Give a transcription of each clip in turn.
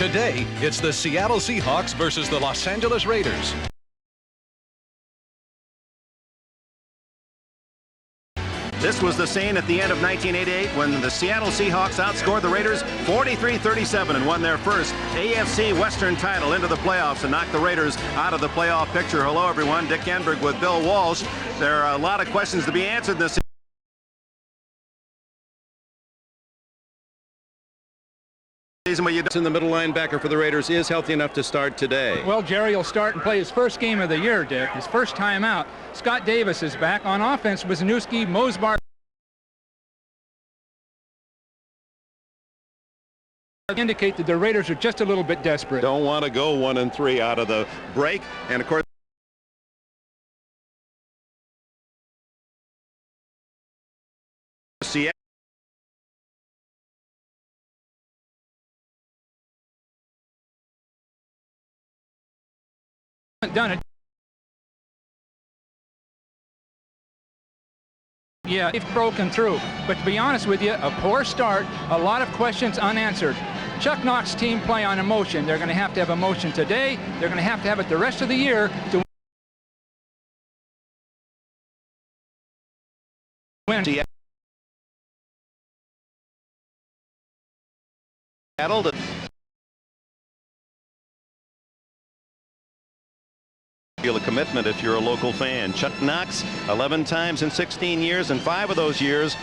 Today, it's the Seattle Seahawks versus the Los Angeles Raiders. This was the scene at the end of 1988 when the Seattle Seahawks outscored the Raiders 43-37 and won their first AFC Western title into the playoffs and knocked the Raiders out of the playoff picture. Hello, everyone. Dick Enberg with Bill Walsh. There are a lot of questions to be answered this season. In the middle linebacker for the Raiders is healthy enough to start today. Well, Jerry will start and play his first game of the year, Dick. His first time out. Scott Davis is back. On offense, Wisniewski, Mosbar indicate that the Raiders are just a little bit desperate. Don't want to go 1-3 out of the break. And, of course, Seattle done it. Yeah, they've broken through. But to be honest with you, a poor start, a lot of questions unanswered. Chuck Knox's team play on emotion. They're going to have emotion today. They're going to have it the rest of the year to win. Seattle. Feel a commitment if you're a local fan. Chuck Knox, 11 times in 16 years, and 5 of those years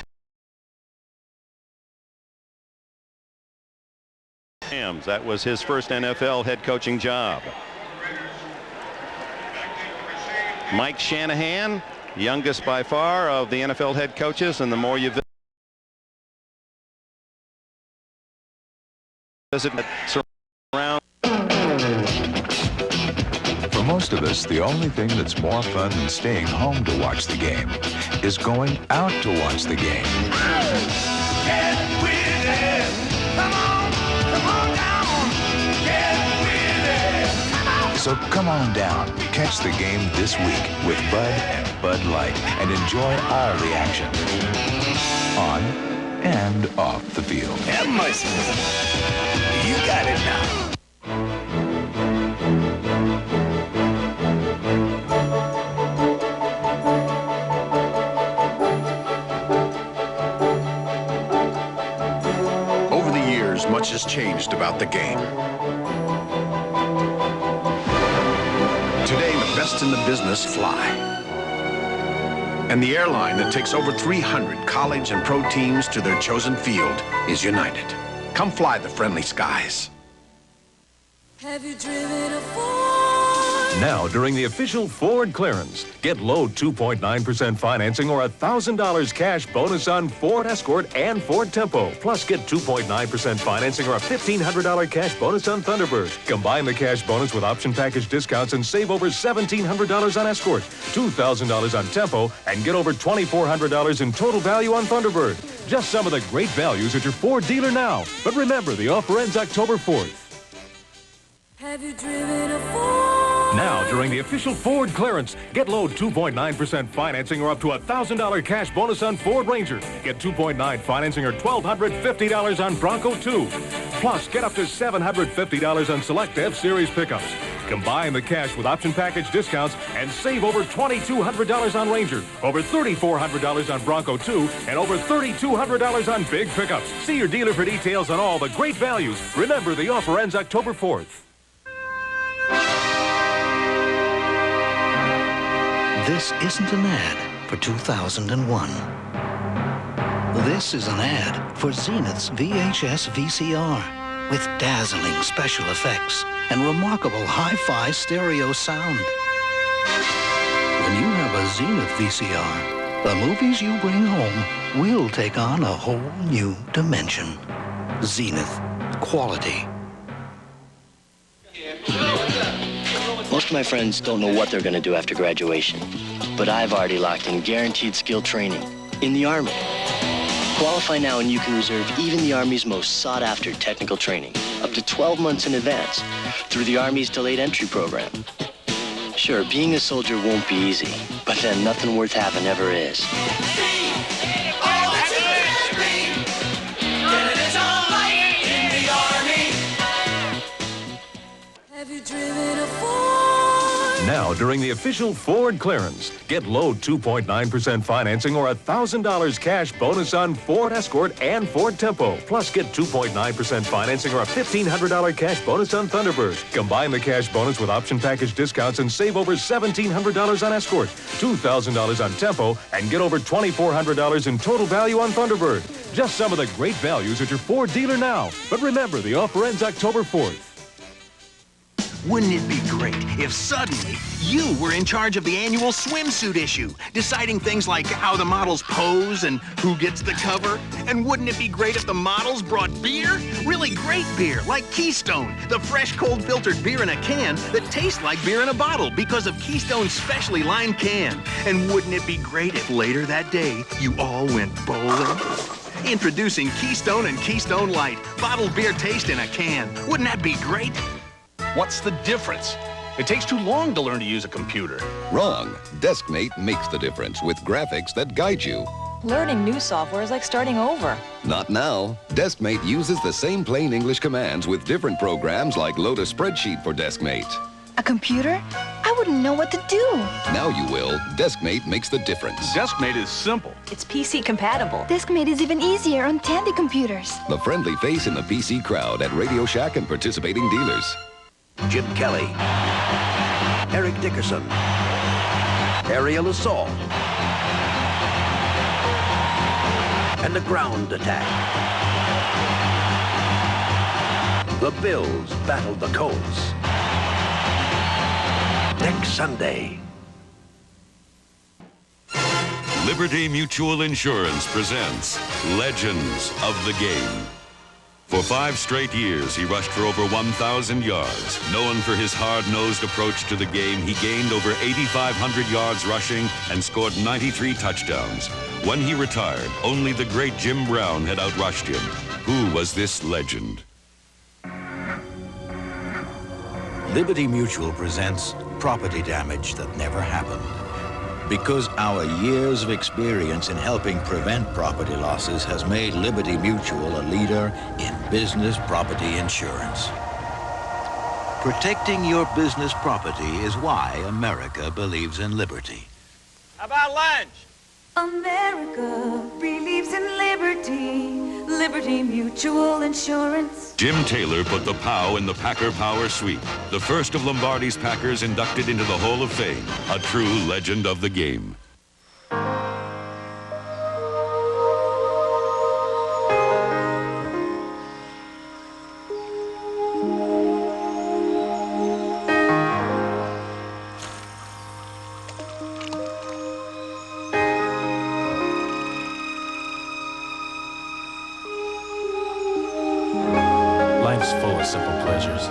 that was his first NFL head coaching job. Mike Shanahan, youngest by far of the NFL head coaches, and the more you visit around. For most of us, the only thing that's more fun than staying home to watch the game is going out to watch the game. Get with it. Come on down. Get with it. Come on. So come on down, catch the game this week with Bud and Bud Light, and enjoy all the action on and off the field. Have mercy. You got it now. Much has changed about the game. Today, the best in the business fly. And the airline that takes over 300 college and pro teams to their chosen field is United. Come fly the friendly skies. Have you driven a Ford? Now, during the official Ford clearance, get low 2.9% financing or $1,000 cash bonus on Ford Escort and Ford Tempo. Plus, get 2.9% financing or a $1,500 cash bonus on Thunderbird. Combine the cash bonus with option package discounts and save over $1,700 on Escort, $2,000 on Tempo, and get over $2,400 in total value on Thunderbird. Just some of the great values at your Ford dealer now. But remember, the offer ends October 4th. Have you driven a Ford? Now, during the official Ford clearance, get low 2.9% financing or up to a $1,000 cash bonus on Ford Ranger. Get 2.9 financing or $1,250 on Bronco 2. Plus, get up to $750 on select F-Series pickups. Combine the cash with option package discounts and save over $2,200 on Ranger, over $3,400 on Bronco 2, and over $3,200 on big pickups. See your dealer for details on all the great values. Remember, the offer ends October 4th. This isn't an ad for 2001. This is an ad for Zenith's VHS VCR with dazzling special effects and remarkable hi-fi stereo sound. When you have a Zenith VCR, the movies you bring home will take on a whole new dimension. Zenith. Quality. Most of my friends don't know what they're going to do after graduation, but I've already locked in guaranteed skill training in the Army. Qualify now and you can reserve even the Army's most sought-after technical training, up to 12 months in advance, through the Army's delayed entry program. Sure, being a soldier won't be easy, but then nothing worth having ever is. Have you driven a Ford? Now, during the official Ford clearance, get low 2.9% financing or $1,000 cash bonus on Ford Escort and Ford Tempo. Plus, get 2.9% financing or a $1,500 cash bonus on Thunderbird. Combine the cash bonus with option package discounts and save over $1,700 on Escort, $2,000 on Tempo, and get over $2,400 in total value on Thunderbird. Just some of the great values at your Ford dealer now. But remember, the offer ends October 4th. Wouldn't it be great if suddenly you were in charge of the annual swimsuit issue, deciding things like how the models pose and who gets the cover? And wouldn't it be great if the models brought beer? Really great beer, like Keystone, the fresh, cold filtered beer in a can that tastes like beer in a bottle because of Keystone's specially lined can. And wouldn't it be great if later that day you all went bowling? Introducing Keystone and Keystone Light, bottled beer taste in a can. Wouldn't that be great? What's the difference? It takes too long to learn to use a computer. Wrong. DeskMate makes the difference with graphics that guide you. Learning new software is like starting over. Not now. DeskMate uses the same plain English commands with different programs like load a spreadsheet for DeskMate. A computer? I wouldn't know what to do. Now you will. DeskMate makes the difference. DeskMate is simple. It's PC compatible. DeskMate is even easier on Tandy computers. The friendly face in the PC crowd at Radio Shack and participating dealers. Jim Kelly, Eric Dickerson, aerial assault, and the ground attack. The Bills battled the Colts. Next Sunday. Liberty Mutual Insurance presents Legends of the Game. For 5 straight years, he rushed for over 1,000 yards. Known for his hard-nosed approach to the game, he gained over 8,500 yards rushing and scored 93 touchdowns. When he retired, only the great Jim Brown had outrushed him. Who was this legend? Liberty Mutual presents Property Damage That Never Happened. Because our years of experience in helping prevent property losses has made Liberty Mutual a leader in business property insurance. Protecting your business property is why America believes in liberty. How about lunch? America believes in liberty. Liberty Mutual Insurance. Jim Taylor put the POW in the Packer Power Suite, the first of Lombardi's Packers inducted into the Hall of Fame, a true legend of the game. Life's full of simple pleasures,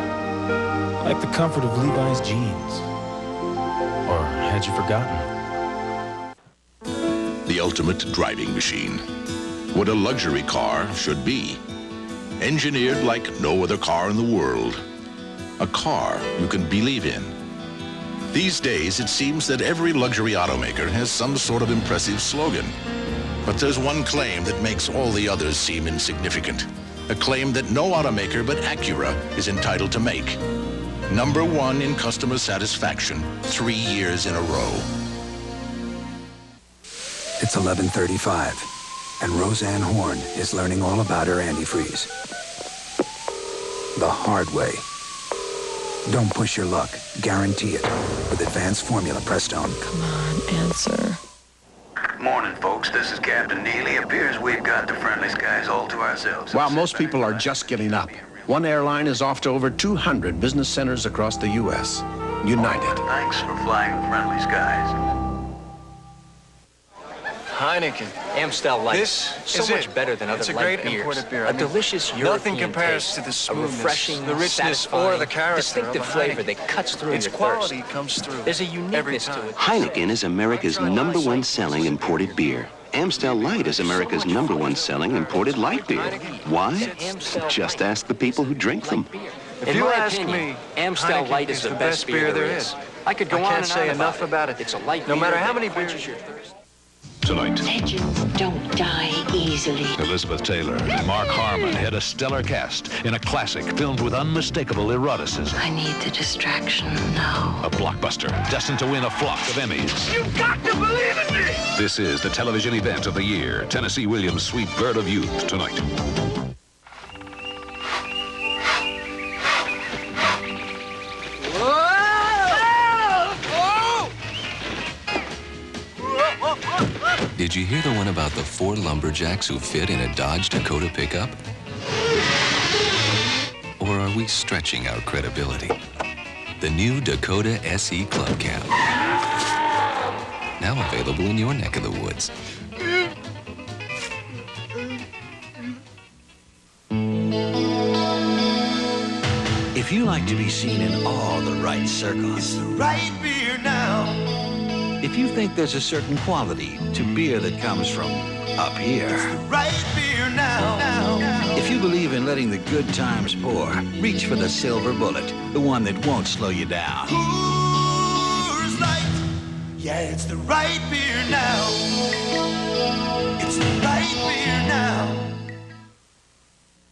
like the comfort of Levi's jeans. Or had you forgotten? The ultimate driving machine. What a luxury car should be. Engineered like no other car in the world. A car you can believe in. These days, it seems that every luxury automaker has some sort of impressive slogan. But there's one claim that makes all the others seem insignificant. A claim that no automaker but Acura is entitled to make. #1 in customer satisfaction, 3 years in a row. It's 11:35, and Roseanne Horn is learning all about her antifreeze. The hard way. Don't push your luck. Guarantee it. With Advanced Formula Prestone. Come on, answer. Morning, folks. This is Captain Neely. Appears we've got the friendly skies all to ourselves. While most people are just getting up, one airline is off to over 200 business centers across the U.S. United. Thanks for flying the friendly skies. Heineken, Amstel Light. This so is much it. better than other It's a light great beers. imported beer. A delicious European nothing compares taste, to the a smoothness, refreshing, the richness, satisfying, or the character distinctive of a flavor Heineken. that cuts through Its your quality thirst. comes through. There's a uniqueness to it. Heineken is America's #1 selling imported beer. Amstel Light is America's #1 selling imported light beer. Why? Just ask the people who drink them. In you my ask opinion, me, Amstel Heineken Light is the best beer there is. I could go I on can't and say on enough about it. It's a light No beer matter that how many quenches beers. your thirst. Tonight. Legends don't die easy. easily. Elizabeth Taylor and Mark Harmon head a stellar cast in a classic filmed with unmistakable eroticism. I need the distraction now. A blockbuster destined to win a flock of Emmys. You've got to believe in me! This is the television event of the year. Tennessee Williams' Sweet Bird of Youth tonight. Did you hear the one about the 4 lumberjacks who fit in a Dodge Dakota pickup? Or are we stretching our credibility? The new Dakota SE Club Cab. Now available in your neck of the woods. If you like to be seen in all the right circles, It's the right beer now. if you think there's a certain quality to beer that comes from up here, Right beer now. if you believe in letting the good times pour, reach for the silver bullet, the one that won't slow you down. Coors Light. Yeah, it's the right beer now. It's the right beer now.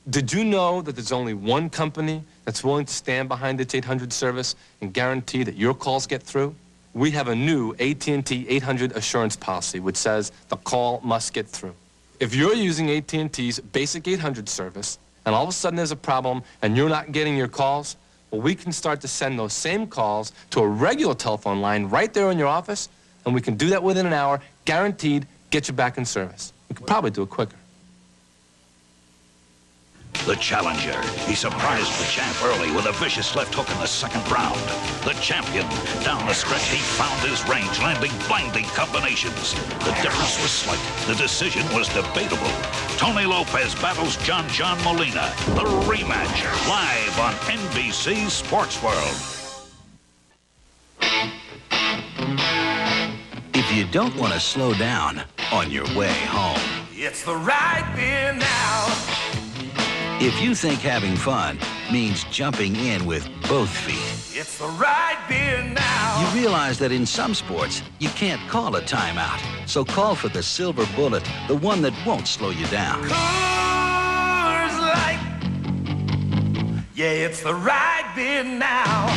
Did you know that there's only one company that's willing to stand behind its 800 service and guarantee that your calls get through? We have a new AT&T 800 assurance policy which says the call must get through. If you're using AT&T's basic 800 service and all of a sudden there's a problem and you're not getting your calls, well, we can start to send those same calls to a regular telephone line right there in your office, and we can do that within an hour, guaranteed, get you back in service. We could probably do it quicker. The challenger. He surprised the champ early with a vicious left hook in the second round. The champion. Down the stretch, he found his range, landing blinding combinations. The difference was slight. The decision was debatable. Tony Lopez battles John Molina. The rematch, live on NBC Sports World. If you don't want to slow down on your way home, It's the right beer now. if you think having fun means jumping in with both feet, It's the right beer now. you realize that in some sports, you can't call a timeout. So call for the silver bullet, the one that won't slow you down. Coors Light. Yeah, it's the right beer now.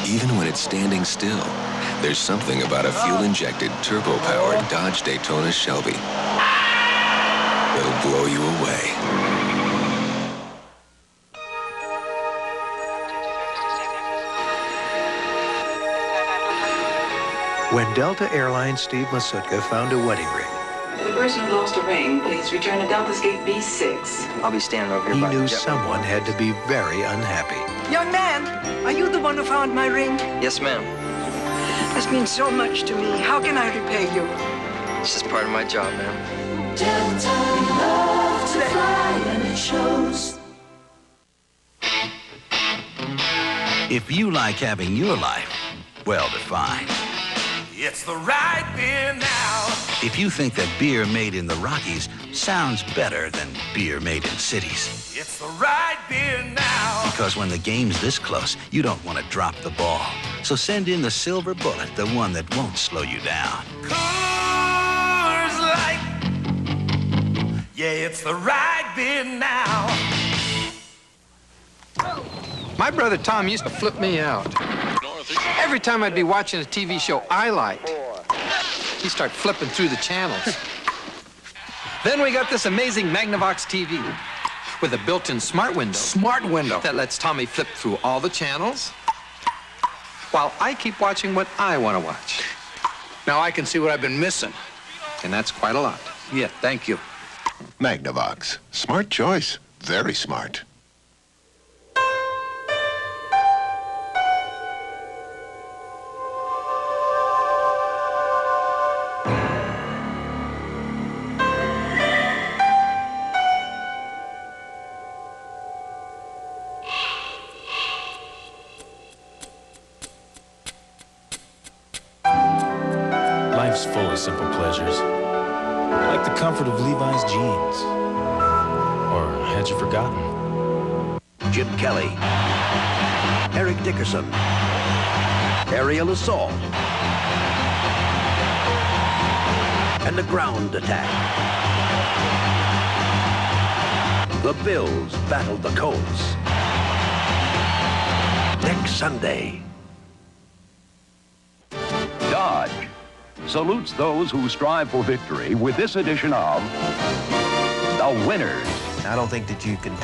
Even when it's standing still, there's something about a fuel-injected, turbo-powered Dodge Daytona Shelby that'll blow you away. When Delta Airlines Steve Masutka found a wedding ring, The person who lost a ring, please return to Delta's Gate B6. I'll be standing over he knew someone had to be very unhappy. Young man, are you the one who found my ring? Yes, ma'am. This means so much to me. How can I repay you? This is part of my job, ma'am. Delta love to fly and it shows. If you like having your life well-defined, It's the right beer now. if you think that beer made in the Rockies sounds better than beer made in cities, It's the right beer now. because when the game's this close, you don't want to drop the ball. So send in the silver bullet, the one that won't slow you down. Coors Light. Yeah, it's the right beer now. My brother Tom used to flip me out. Every time I'd be watching a TV show I liked, he'd start flipping through the channels. Then we got this amazing Magnavox TV with a built-in smart window. Smart window. That lets Tommy flip through all the channels while I keep watching what I want to watch. Now I can see what I've been missing. And that's quite a lot. Yeah, thank you. Magnavox. Smart choice. Very smart. simple pleasures, like the comfort of Levi's jeans. Or had you forgotten? Jim Kelly, Eric Dickerson, aerial assault, and the ground attack. The Bills battled the Colts. Next Sunday. Dodge salutes those who strive for victory with this edition of The Winners. I don't think that you can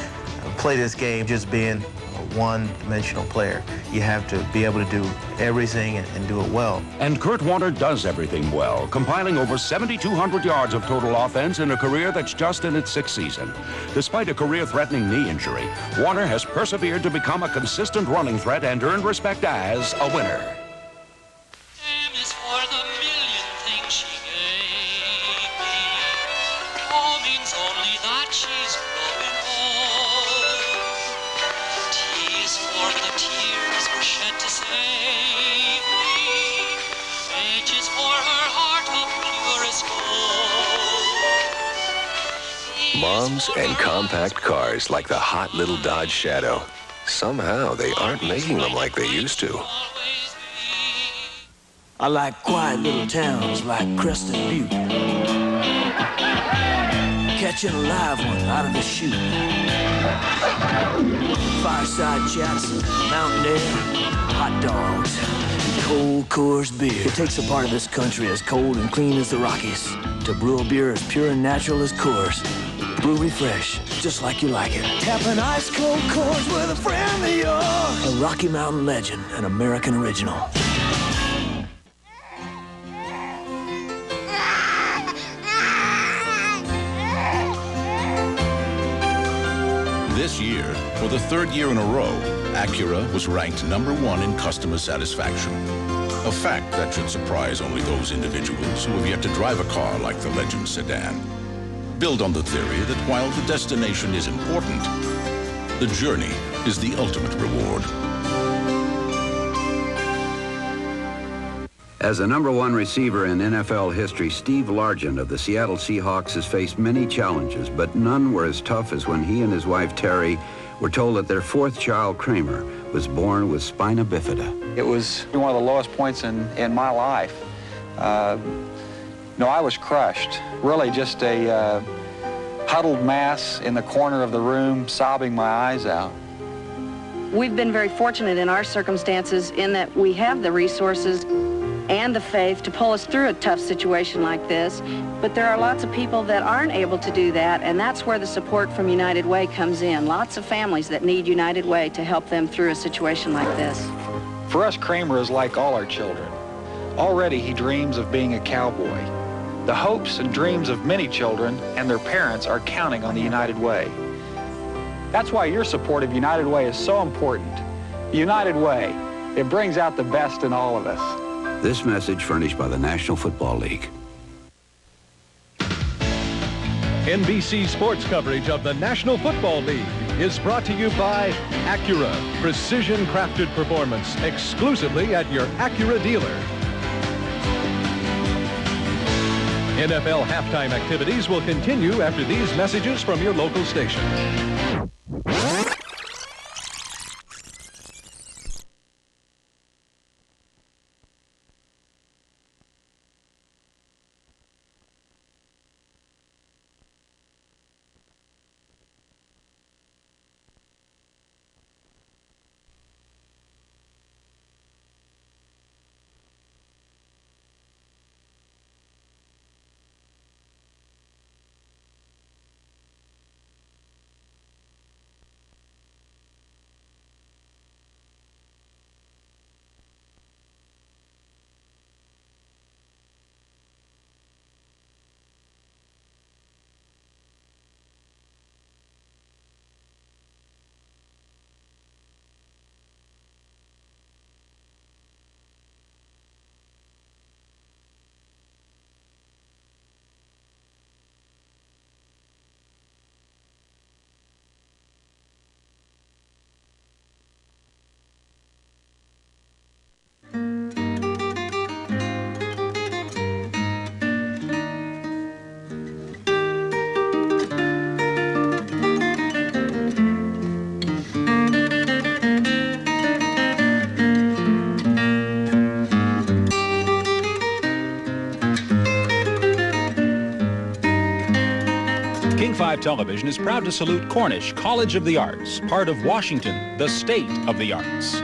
play this game just being a one-dimensional player. You have to be able to do everything and do it well. And Kurt Warner does everything well, compiling over 7,200 yards of total offense in a career that's just in its sixth season. Despite a career-threatening knee injury, Warner has persevered to become a consistent running threat and earned respect as a winner. Moms and compact cars like the hot little Dodge Shadow. Somehow they aren't making them like they used to. I like quiet little towns like Crested Butte. Catching a live one out of the chute. Fireside chats, mountain air, hot dogs, cold Coors beer. It takes a part of this country as cold and clean as the Rockies to brew a beer as pure and natural as Coors. Brew refresh, just like you like it. Tap an ice cold Coors with a friend of yours. A Rocky Mountain legend, an American original. This year, for the third year in a row, Acura was ranked #1 in customer satisfaction. A fact that should surprise only those individuals who have yet to drive a car like the Legend sedan. Build on the theory that while the destination is important, the journey is the ultimate reward. As the #1 receiver in NFL history, Steve Largent of the Seattle Seahawks has faced many challenges, but none were as tough as when he and his wife Terry were told that their fourth child, Kramer, was born with spina bifida. It was one of the lowest points in my life. No, I was crushed. Really just a huddled mass in the corner of the room, sobbing my eyes out. We've been very fortunate in our circumstances in that we have the resources and the faith to pull us through a tough situation like this. But there are lots of people that aren't able to do that, and that's where the support from United Way comes in. Lots of families that need United Way to help them through a situation like this. For us, Kramer is like all our children. Already he dreams of being a cowboy. The hopes and dreams of many children and their parents are counting on the United Way. That's why your support of United Way is so important. United Way, it brings out the best in all of us. This message furnished by the National Football League. NBC Sports coverage of the National Football League is brought to you by Acura. Precision-crafted performance exclusively at your Acura dealer. NFL halftime activities will continue after these messages from your local station. 5 Television is proud to salute Cornish College of the Arts, part of Washington, the state of the arts.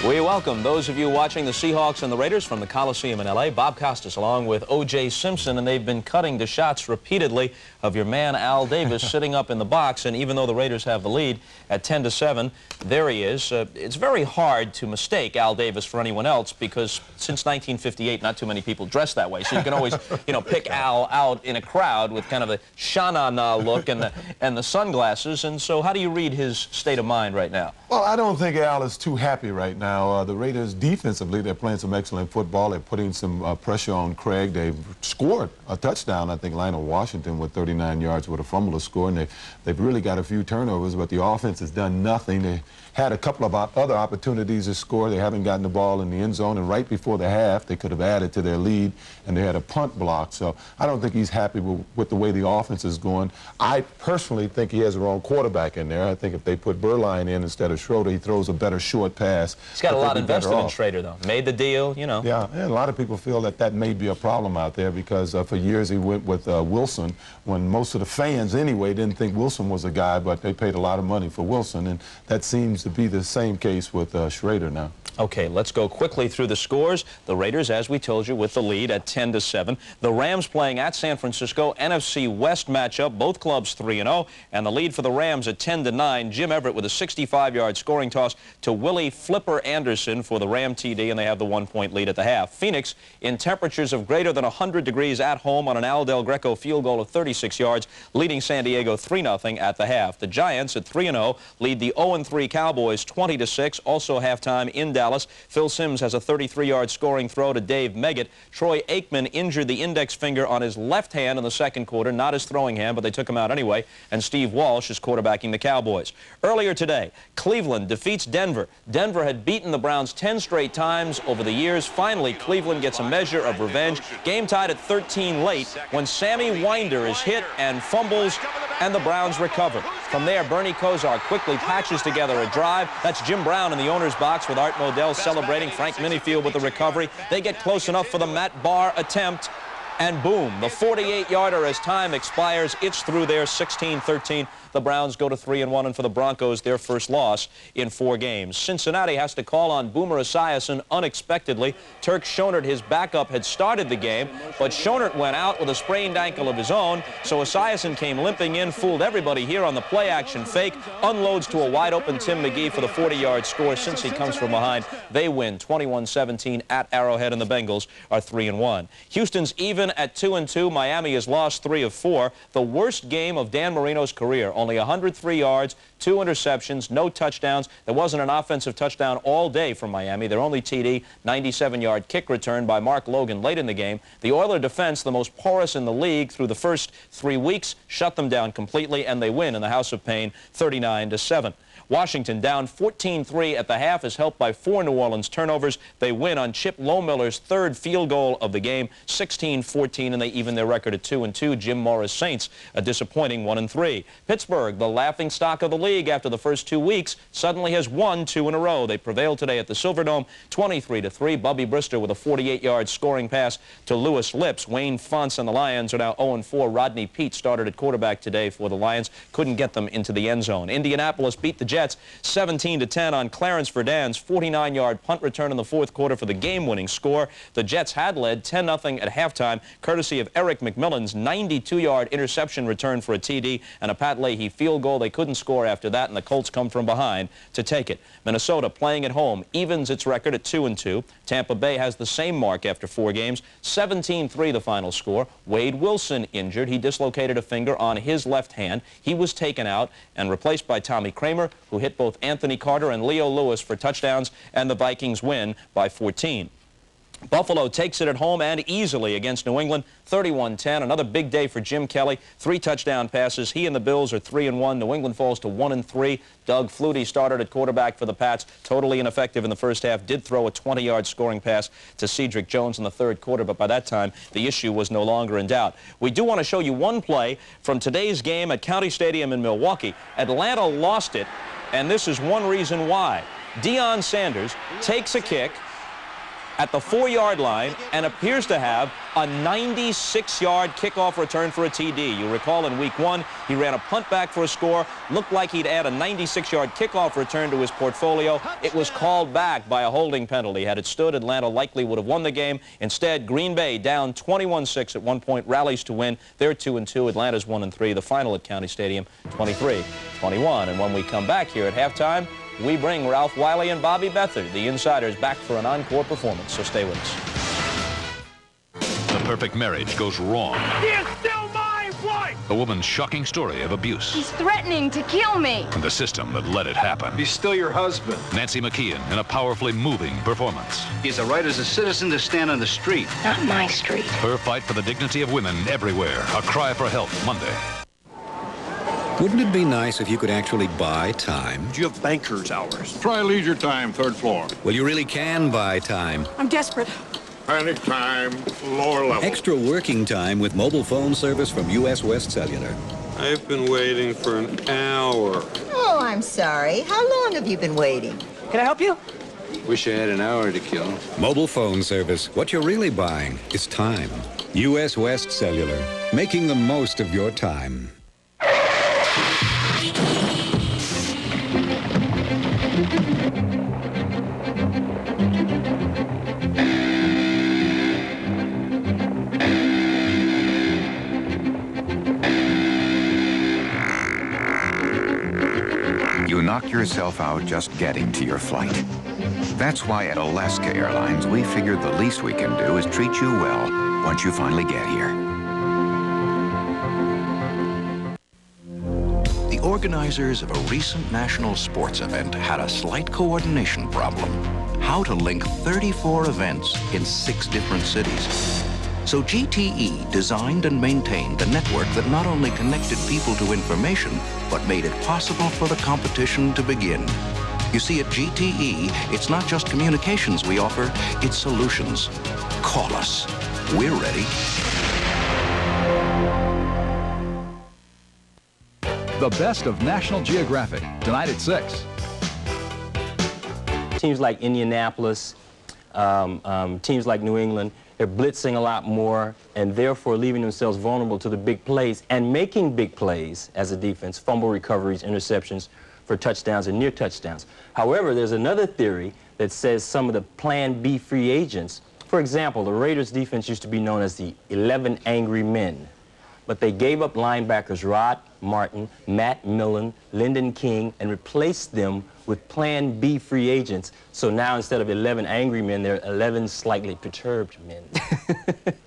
We welcome those of you watching the Seahawks and the Raiders from the Coliseum in L.A. Bob Costas along with O.J. Simpson, and they've been cutting to shots repeatedly of your man Al Davis sitting up in the box, and even though the Raiders have the lead at 10-7, there he is. It's very hard to mistake Al Davis for anyone else because since 1958, not too many people dress that way, so you can always, you know, pick Al out in a crowd with kind of the sha-na-na look and the sunglasses, and so how do you read his state of mind right now? Well, I don't think Al is too happy right now. The Raiders defensively, they're playing some excellent football. They're putting some pressure on Craig. They've scored a touchdown, I think, Lionel Washington with 39 yards with a fumble to score, and they've really got a few turnovers, but the offense has done nothing. They had a couple of other opportunities to score. They haven't gotten the ball in the end zone, and right before the half, they could have added to their lead, and they had a punt block. So I don't think he's happy with the way the offense is going. I personally think he has the wrong quarterback in there. I think if they put Berline in instead of Schroeder, he throws a better short pass. He's got a lot invested in Schrader, though. Made the deal, you know. Yeah, and a lot of people feel that that may be a problem out there because for years he went with Wilson when most of the fans anyway didn't think Wilson was a guy, but they paid a lot of money for Wilson, and that seems to be the same case with Schrader now. Okay, let's go quickly through the scores. The Raiders, as we told you, with the lead at 10-7. The Rams playing at San Francisco, NFC West matchup, both clubs 3-0, and the lead for the Rams at 10-9. Jim Everett with a 65-yard scoring toss to Willie Flipper Anderson for the Ram TD, and they have the 1-point lead at the half. Phoenix in temperatures of greater than 100 degrees at home on an Al Del Greco field goal of 36 yards, leading San Diego 3-0 at the half. The Giants at 3-0 lead the 0-3 Cowboys 20-6, also halftime in Dallas. Phil Simms has a 33-yard scoring throw to Dave Meggett. Troy Aikman injured the index finger on his left hand in the second quarter, not his throwing hand, but they took him out anyway, and Steve Walsh is quarterbacking the Cowboys. Earlier today, Cleveland defeats Denver. Denver had beaten the Browns 10 straight times over the years. Finally, Cleveland gets a measure of revenge. Game tied at 13 late when Sammy Winder is hit and fumbles, and the Browns recover. From there, Bernie Kosar quickly patches together a drive. That's Jim Brown in the owner's box with Art Modell celebrating. Frank Minifield with the recovery. They get close enough for the Matt Barr attempt, and boom, the 48-yarder as time expires. It's through there, 16-13. The Browns go to 3-1, and for the Broncos, their first loss in 4 games. Cincinnati has to call on Boomer Esiason unexpectedly. Turk Schonert, his backup, had started the game, but Schonert went out with a sprained ankle of his own, so Esiason came limping in, fooled everybody here on the play-action fake, unloads to a wide-open Tim McGee for the 40-yard score. Since he comes from behind, they win 21-17 at Arrowhead, and the Bengals are 3-1. Houston's even at 2-2. Miami has lost 3 of 4. The worst game of Dan Marino's career. Only 103 yards, 2 interceptions, no touchdowns. There wasn't an offensive touchdown all day from Miami. Their only TD, 97-yard kick return by Mark Logan late in the game. The Oiler defense, the most porous in the league through the first 3 weeks, shut them down completely, and they win in the House of Pain 39-7. Washington down 14-3 at the half is helped by 4 New Orleans turnovers. They win on Chip Lohmiller's 3rd field goal of the game, 16-14, and they even their record at 2-2. Jim Morris Saints, a disappointing 1-3. Pittsburgh, the laughingstock of the league after the first 2 weeks, suddenly has won 2 in a row. They prevailed today at the Silverdome, 23-3. Bubby Brister with a 48-yard scoring pass to Lewis Lips. Wayne Fonts and the Lions are now 0-4. Rodney Peete started at quarterback today for the Lions. Couldn't get them into the end zone. Indianapolis beat the Jets 17-10 on Clarence Verdun's 49-yard punt return in the 4th quarter for the game-winning score. The Jets had led 10-0 at halftime, courtesy of Eric McMillan's 92-yard interception return for a TD and a Pat Leahy field goal. They couldn't score after that, and the Colts come from behind to take it. Minnesota, playing at home, evens its record at 2-2. Tampa Bay has the same mark after 4 games, 17-3 the final score. Wade Wilson injured. He dislocated a finger on his left hand. He was taken out and replaced by Tommy Kramer, who hit both Anthony Carter and Leo Lewis for touchdowns, and the Vikings win by 14. Buffalo takes it at home and easily against New England, 31-10. Another big day for Jim Kelly. 3 touchdown passes. He and the Bills are 3-1. New England falls to 1-3. Doug Flutie started at quarterback for the Pats. Totally ineffective in the first half. Did throw a 20-yard scoring pass to Cedric Jones in the 3rd quarter, but by that time, the issue was no longer in doubt. We do want to show you one play from today's game at County Stadium in Milwaukee. Atlanta lost it, and this is one reason why. Deion Sanders takes a kick at the 4-yard line and appears to have a 96-yard kickoff return for a TD. You recall in week 1, he ran a punt back for a score. Looked like he'd add a 96-yard kickoff return to his portfolio. It was called back by a holding penalty. Had it stood, Atlanta likely would have won the game. Instead, Green Bay down 21-6 at one point, rallies to win. They're 2-2. Atlanta's 1-3. The final at County Stadium, 23-21. And when we come back here at halftime, we bring Ralph Wiley and Bobby Beathard, the insiders, back for an encore performance. So stay with us. The perfect marriage goes wrong. He is still my wife! A woman's shocking story of abuse. He's threatening to kill me. And the system that let it happen. He's still your husband. Nancy McKeon in a powerfully moving performance. He has a right as a citizen to stand on the street. Not my street. Her fight for the dignity of women everywhere. A cry for help Monday. Wouldn't it be nice if you could actually buy time? Do you have banker's hours? Try leisure time, 3rd floor. Well, you really can buy time. I'm desperate. Panic time, lower level. Extra working time with mobile phone service from U.S. West Cellular. I've been waiting for an hour. Oh, I'm sorry. How long have you been waiting? Can I help you? Wish I had an hour to kill. Mobile phone service. What you're really buying is time. U.S. West Cellular. Making the most of your time. You knock yourself out just getting to your flight. That's why at Alaska Airlines, we figured the least we can do is treat you well once you finally get here. The organizers of a recent national sports event had a slight coordination problem. How to link 34 events in 6 different cities. So GTE designed and maintained a network that not only connected people to information, but made it possible for the competition to begin. You see, at GTE, it's not just communications we offer, it's solutions. Call us. We're ready. The best of National Geographic, tonight at 6. Teams like Indianapolis, teams like New England, they're blitzing a lot more and therefore leaving themselves vulnerable to the big plays and making big plays as a defense, fumble recoveries, interceptions for touchdowns and near touchdowns. However, there's another theory that says some of the Plan B free agents, for example, the Raiders defense used to be known as the 11 Angry Men, but they gave up linebackers Rod Martin, Matt Millen, Lyndon King, and replaced them with Plan B free agents. So now instead of 11 angry men, there are 11 slightly perturbed men.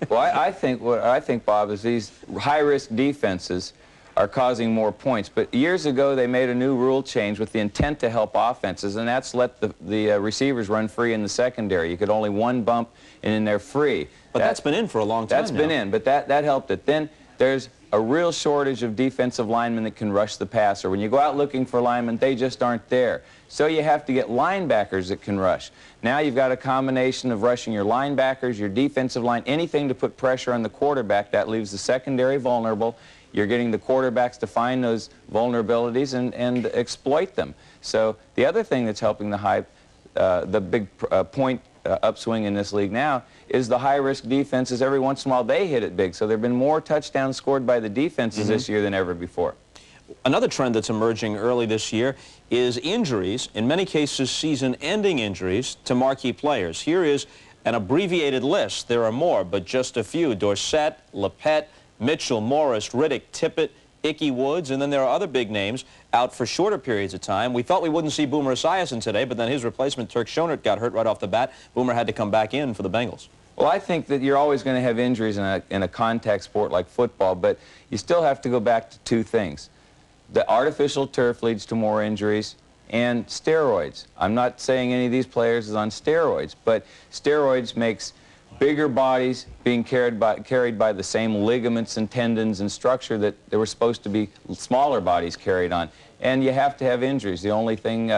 Well, I think what I think, Bob, is these high-risk defenses are causing more points. But years ago, they made a new rule change with the intent to help offenses, and that's let the receivers run free in the secondary. You could only one bump, and then they're free. But that's been in for a long time That's been in, but that helped it. Then there's a real shortage of defensive linemen that can rush the passer. When you go out looking for linemen, they just aren't there. So you have to get linebackers that can rush. Now you've got a combination of rushing your linebackers, your defensive line, anything to put pressure on the quarterback. That leaves the secondary vulnerable. You're getting the quarterbacks to find those vulnerabilities and exploit them. So the other thing that's helping the big point upswing in this league now is the high-risk defenses. Every once in a while, they hit it big. So there have been more touchdowns scored by the defenses this year than ever before. Another trend that's emerging early this year is injuries, in many cases season-ending injuries, to marquee players. Here is an abbreviated list. There are more, but just a few. Dorsett, Lepet, Mitchell, Morris, Riddick, Tippett, Ickey Woods, and then there are other big names out for shorter periods of time. We thought we wouldn't see Boomer Esiason today, but then his replacement, Turk Schonert, got hurt right off the bat. Boomer had to come back in for the Bengals. Well, I think that you're always going to have injuries in a contact sport like football, but you still have to go back to 2 things. The artificial turf leads to more injuries, and steroids. I'm not saying any of these players is on steroids, but steroids makes bigger bodies being carried by the same ligaments and tendons and structure that they were supposed to be smaller bodies carried on. And you have to have injuries. The only thing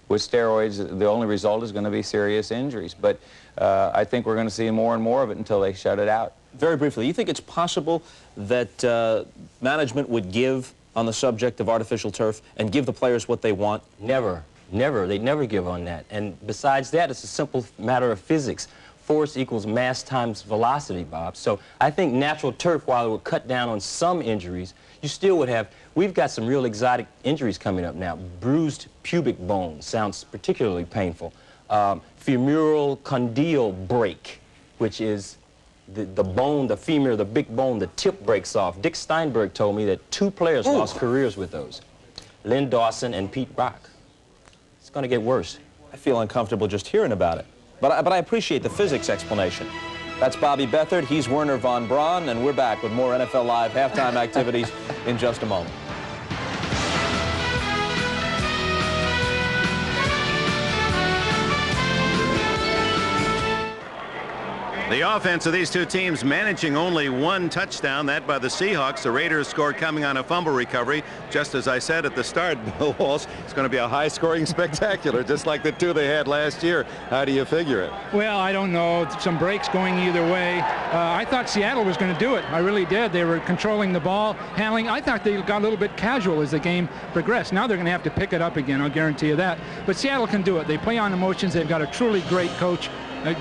with steroids, the only result is going to be serious injuries. But I think we're going to see more and more of it until they shut it out. Very briefly, you think it's possible that management would give on the subject of artificial turf and give the players what they want? Never. Never. They never give on that. And besides that, it's a simple matter of physics. Force equals mass times velocity, Bob. So I think natural turf, while it would cut down on some injuries, you still would have, we've got some real exotic injuries coming up now. Bruised pubic bone sounds particularly painful. Femoral condyle break, which is the bone, the femur, the big bone, the tip breaks off. Dick Steinberg told me that 2 players lost careers with those. Lynn Dawson and Pete Rock. It's going to get worse. I feel uncomfortable just hearing about it. But I appreciate the physics explanation. That's Bobby Beathard, he's Werner von Braun, and we're back with more NFL Live halftime activities in just a moment. The offense of these two teams managing only 1 touchdown, that by the Seahawks. The Raiders scored coming on a fumble recovery. Just as I said at the start, Bill Walsh, it's going to be a high-scoring spectacular, just like the 2 they had last year. How do you figure it? Well, I don't know. Some breaks going either way. I thought Seattle was going to do it. I really did. They were controlling the ball, handling. I thought they got a little bit casual as the game progressed. Now they're going to have to pick it up again, I'll guarantee you that. But Seattle can do it. They play on emotions. They've got a truly great coach,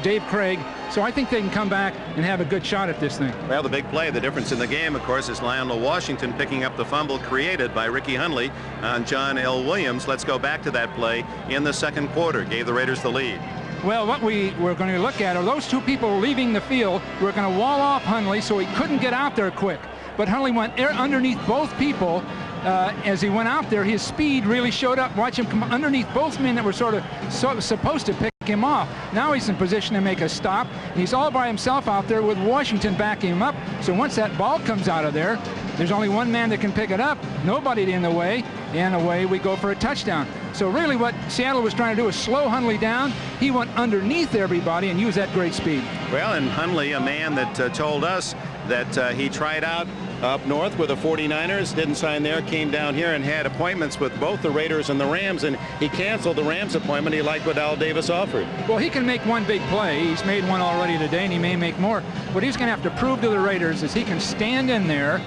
Dave Craig. So I think they can come back and have a good shot at this thing. Well, the big play, the difference in the game, of course, is Lionel Washington picking up the fumble created by Ricky Hundley on John L. Williams. Let's go back to that play in the second quarter. Gave the Raiders the lead. Well, what we were going to look at are those 2 people leaving the field. We're going to wall off Hundley so he couldn't get out there quick. But Hundley went underneath both people. As he went out there, his speed really showed up. Watch him come underneath both men that were sort of supposed to pick him off. Now he's in position to make a stop. He's all by himself out there with Washington backing him up. So once that ball comes out of there, there's only 1 man that can pick it up. Nobody in the way, and away we go for a touchdown. So really what Seattle was trying to do is slow Hundley down. He went underneath everybody and used that great speed. Well, and Hundley, a man that told us that he tried out up north with the 49ers, didn't sign there, came down here and had appointments with both the Raiders and the Rams, and he canceled the Rams appointment. He liked what Al Davis offered. Well, he can make 1 big play. He's made 1 already today, and he may make more. What he's going to have to prove to the Raiders is he can stand in there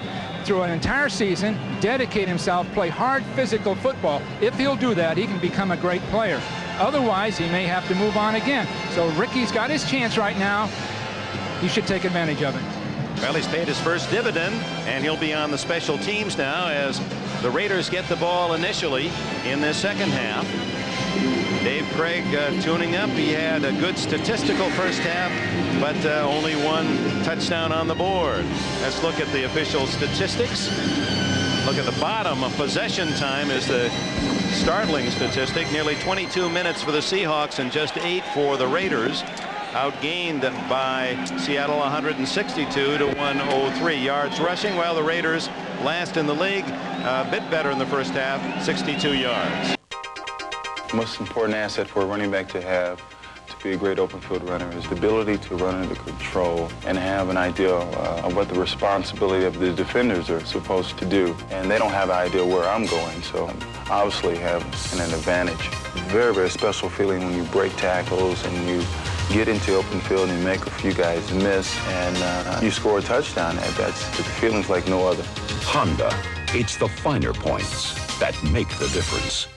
through an entire season, dedicate himself, play hard physical football. If he'll do that, he can become a great player. Otherwise, he may have to move on again. So Ricky's got his chance right now. He should take advantage of it. Well, he's paid his first dividend, and he'll be on the special teams now as the Raiders get the ball initially in this second half. Dave Craig tuning up. He had a good statistical first half, but only 1 touchdown on the board. Let's look at the official statistics. Look at the bottom. Of possession time is the startling statistic. Nearly 22 minutes for the Seahawks and just 8 for the Raiders. Outgained by Seattle 162 to 103 yards rushing, while the Raiders last in the league, a bit better in the first half, 62 yards. Most important asset for a running back to have to be a great open field runner is the ability to run under control and have an idea of what the responsibility of the defenders are supposed to do. And they don't have an idea where I'm going, so obviously have an advantage. Very, very special feeling when you break tackles and you get into open field and make a few guys miss and you score a touchdown. That's the feeling's like no other. Honda. It's the finer points that make the difference.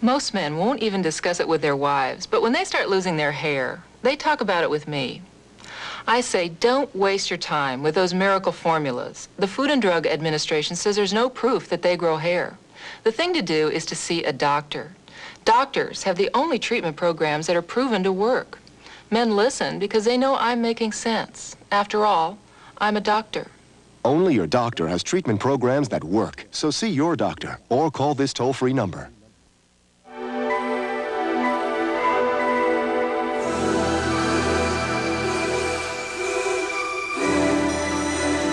Most men won't even discuss it with their wives, but when they start losing their hair, they talk about it with me. I say, don't waste your time with those miracle formulas. The Food and Drug Administration says there's no proof that they grow hair. The thing to do is to see a doctor. Doctors have the only treatment programs that are proven to work. Men listen because they know I'm making sense. After all, I'm a doctor. Only your doctor has treatment programs that work. So see your doctor or call this toll-free number.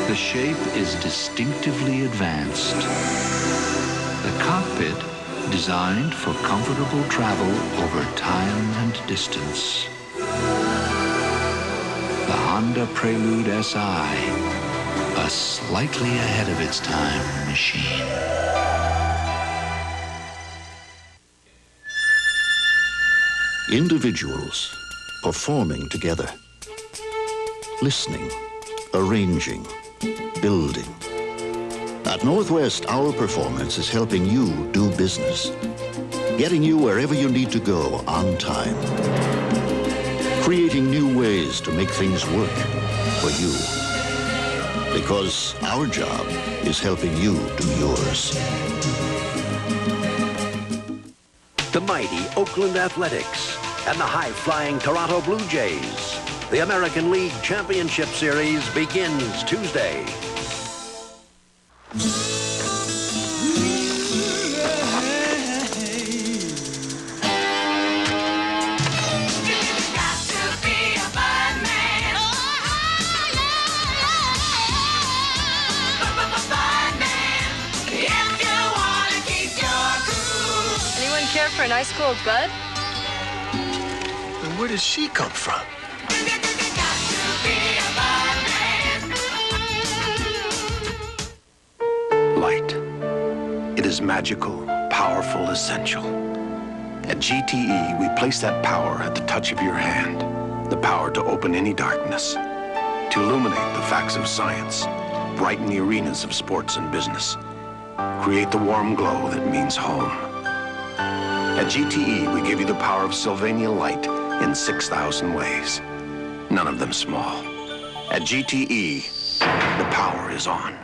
The shape is distinctively advanced. The cockpit designed for comfortable travel over time and distance. The Honda Prelude SI, a slightly ahead of its time machine. Individuals performing together, listening, arranging, building. At Northwest, our performance is helping you do business, getting you wherever you need to go on time, creating new ways to make things work for you. Because our job is helping you do yours. The mighty Oakland Athletics and the high-flying Toronto Blue Jays. The American League Championship Series begins Tuesday. Anyone care for an ice cold bud? And where does she come from? Light. It is magical, powerful, essential. At GTE, we place that power at the touch of your hand. The power to open any darkness, to illuminate the facts of science, brighten the arenas of sports and business, create the warm glow that means home. At GTE, we give you the power of Sylvania light in 6,000 ways, none of them small. At GTE, the power is on.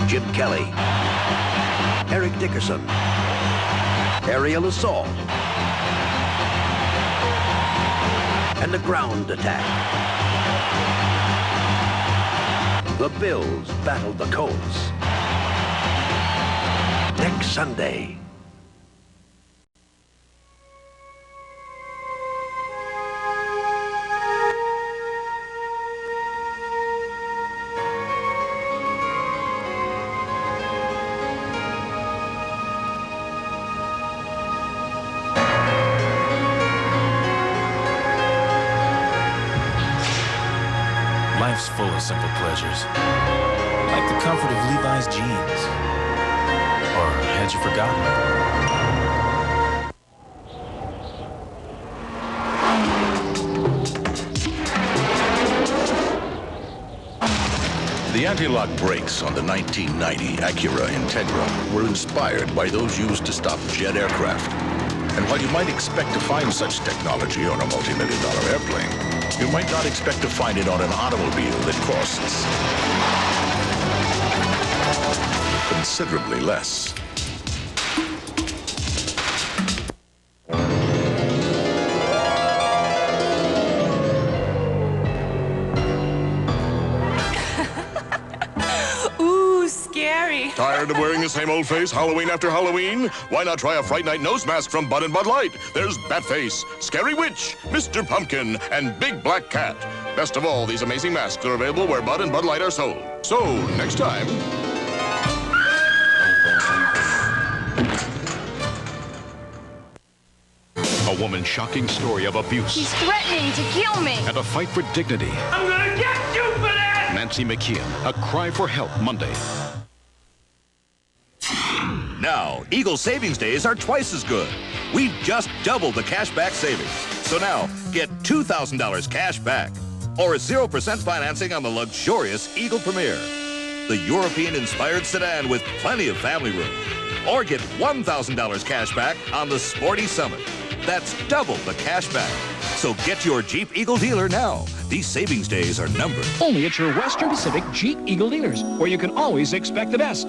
Jim Kelly, Eric Dickerson, aerial assault, and the ground attack. The Bills battled the Colts. Next Sunday. Life's full of simple pleasures, like the comfort of Levi's jeans. Or had you forgotten? The anti-lock brakes on the 1990 Acura Integra were inspired by those used to stop jet aircraft. And while you might expect to find such technology on a multi-million-dollar airplane, you might not expect to find it on an automobile that costs considerably less. Ooh, scary. Tired of wearing the same old face Halloween after Halloween? Why not try a Fright Night nose mask from Bud & Bud Light? There's Batface, Scary Witch, Mr. Pumpkin, and Big Black Cat. Best of all, these amazing masks are available where Bud & Bud Light are sold. So, next time... A woman's shocking story of abuse. He's threatening to kill me. And a fight for dignity. I'm gonna get you for that! Nancy McKeon, A Cry for Help, Monday. Now, Eagle Savings Days are twice as good. we've just doubled the cashback savings. So now, get $2,000 cash back or 0% financing on the luxurious Eagle Premier, the European-inspired sedan with plenty of family room. Or get $1,000 cash back on the Sporty Summit. That's double the cash back. So get your Jeep Eagle dealer now. These savings days are numbered. Only at your Western Pacific Jeep Eagle dealers, where you can always expect the best.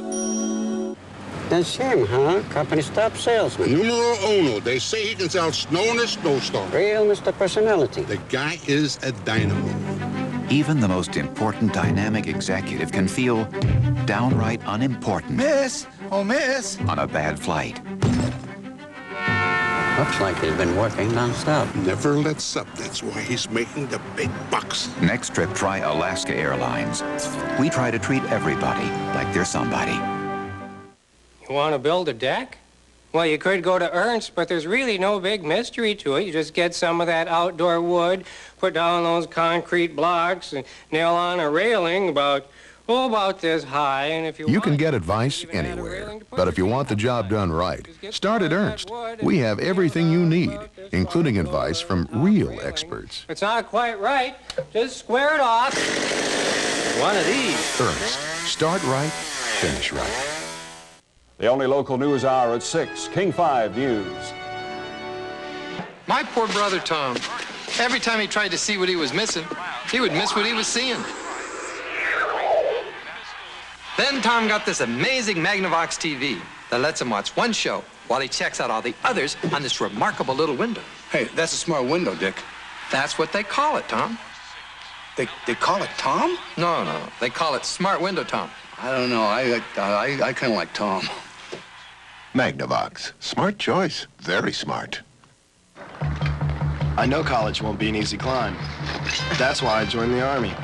That's him, huh? Company stop salesman. Numero uno. They say he can sell snow in a snowstorm. Real Mr. Personality. The guy is a dynamo. Even the most important dynamic executive can feel downright unimportant. Miss! Oh, miss! On a bad flight. Looks like he's been working nonstop. Never lets up. That's why he's making the big bucks. Next trip, try Alaska Airlines. We try to treat everybody like they're somebody. You want to build a deck? Well, you could go to Ernst, but there's really no big mystery to it. You just get some of that outdoor wood, put down those concrete blocks, and nail on a railing about this high. And if you can get advice anywhere, but if you want the job done right, start at Ernst. We have everything you need, including advice from real experts. If it's not quite right, just square it off. One of these. Ernst. Start right, finish right. The only local news hour at 6, King 5 News. My poor brother, Tom. Every time he tried to see what he was missing, he would miss what he was seeing. Then Tom got this amazing Magnavox TV that lets him watch one show while he checks out all the others on this remarkable little window. Hey, that's a smart window, Dick. That's what they call it, Tom. They call it Tom? No. They call it Smart Window, Tom. I don't know. I kind of like Tom. Magnavox. Smart choice. Very smart. I know college won't be an easy climb. That's why I joined the Army.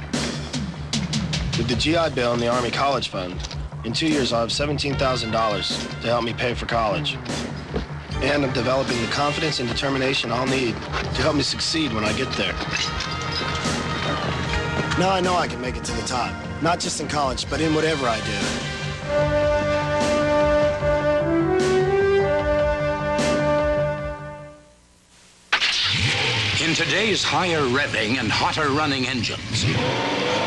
With the GI Bill and the Army College Fund, in 2 years I'll have $17,000 to help me pay for college. And I'm developing the confidence and determination I'll need to help me succeed when I get there. Now I know I can make it to the top, not just in college, but in whatever I do. In today's higher revving and hotter running engines,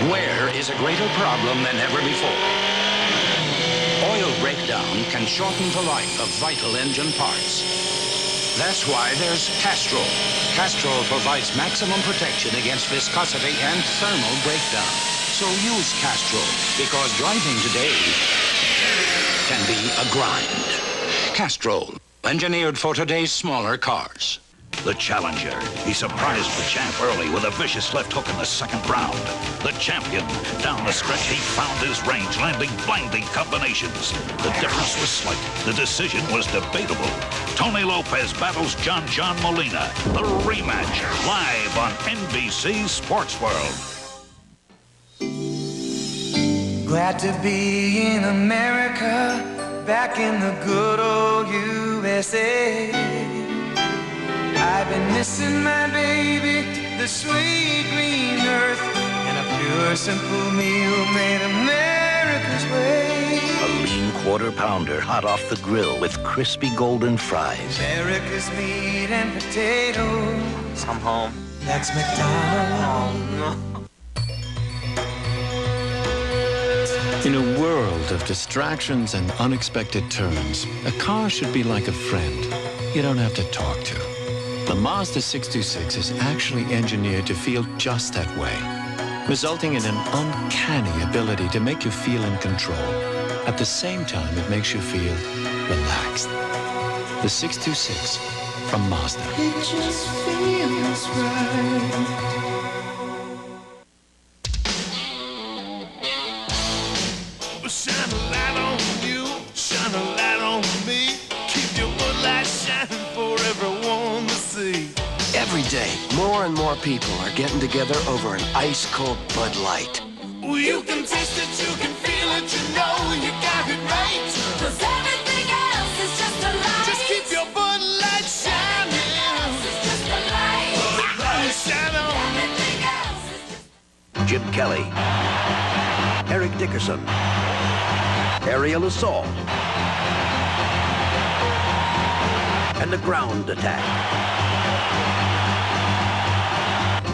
wear is a greater problem than ever before. Oil breakdown can shorten the life of vital engine parts. That's why there's Castrol. Castrol provides maximum protection against viscosity and thermal breakdown. So use Castrol, because driving today can be a grind. Castrol, engineered for today's smaller cars. The challenger. He surprised the champ early with a vicious left hook in the second round. The champion. Down the stretch, he found his range, landing blinding combinations. The difference was slight. The decision was debatable. Tony Lopez battles John Molina. The rematch, live on NBC Sports World. Glad to be in America, back in the good old USA. I've been missing my baby, the sweet green earth, and a pure, simple meal made America's way. A lean quarter pounder hot off the grill with crispy golden fries. America's meat and potatoes. I'm home. That's McDonald's. In a world of distractions and unexpected turns, a car should be like a friend you don't have to talk to. The Mazda 626 is actually engineered to feel just that way, resulting in an uncanny ability to make you feel in control. At the same time, it makes you feel relaxed. The 626 from Mazda. It just feels right. Shine a light on you, shine a light on me. Keep your light shining for everyone to see. Every day, more and more people are getting together over an ice-cold Bud Light. Well, you can taste it, you can feel it, you know you got it right. 'Cause everything else is just a light. Just keep your Bud Light shining. Everything else is just a light. Bud Light shine on. Everything else is just... Jim Kelly, Eric Dickerson, Ariel Assault, and the ground attack.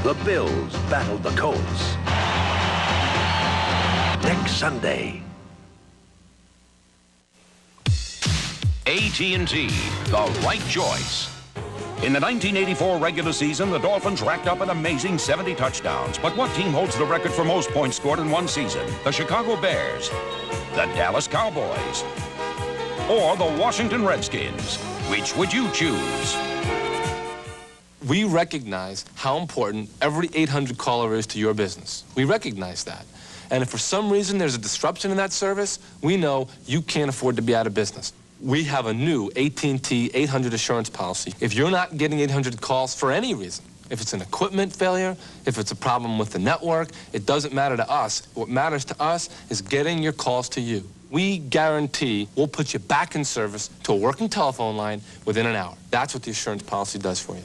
The Bills battled the Colts. Next Sunday. AT&T, the right choice. In the 1984 regular season, the Dolphins racked up an amazing 70 touchdowns. But what team holds the record for most points scored in one season? The Chicago Bears, the Dallas Cowboys, or the Washington Redskins? Which would you choose? We recognize how important every 800 caller is to your business. We recognize that. And if for some reason there's a disruption in that service, we know you can't afford to be out of business. We have a new AT&T 800 assurance policy. If you're not getting 800 calls for any reason, if it's an equipment failure, if it's a problem with the network, it doesn't matter to us. What matters to us is getting your calls to you. We guarantee we'll put you back in service to a working telephone line within an hour. That's what the assurance policy does for you.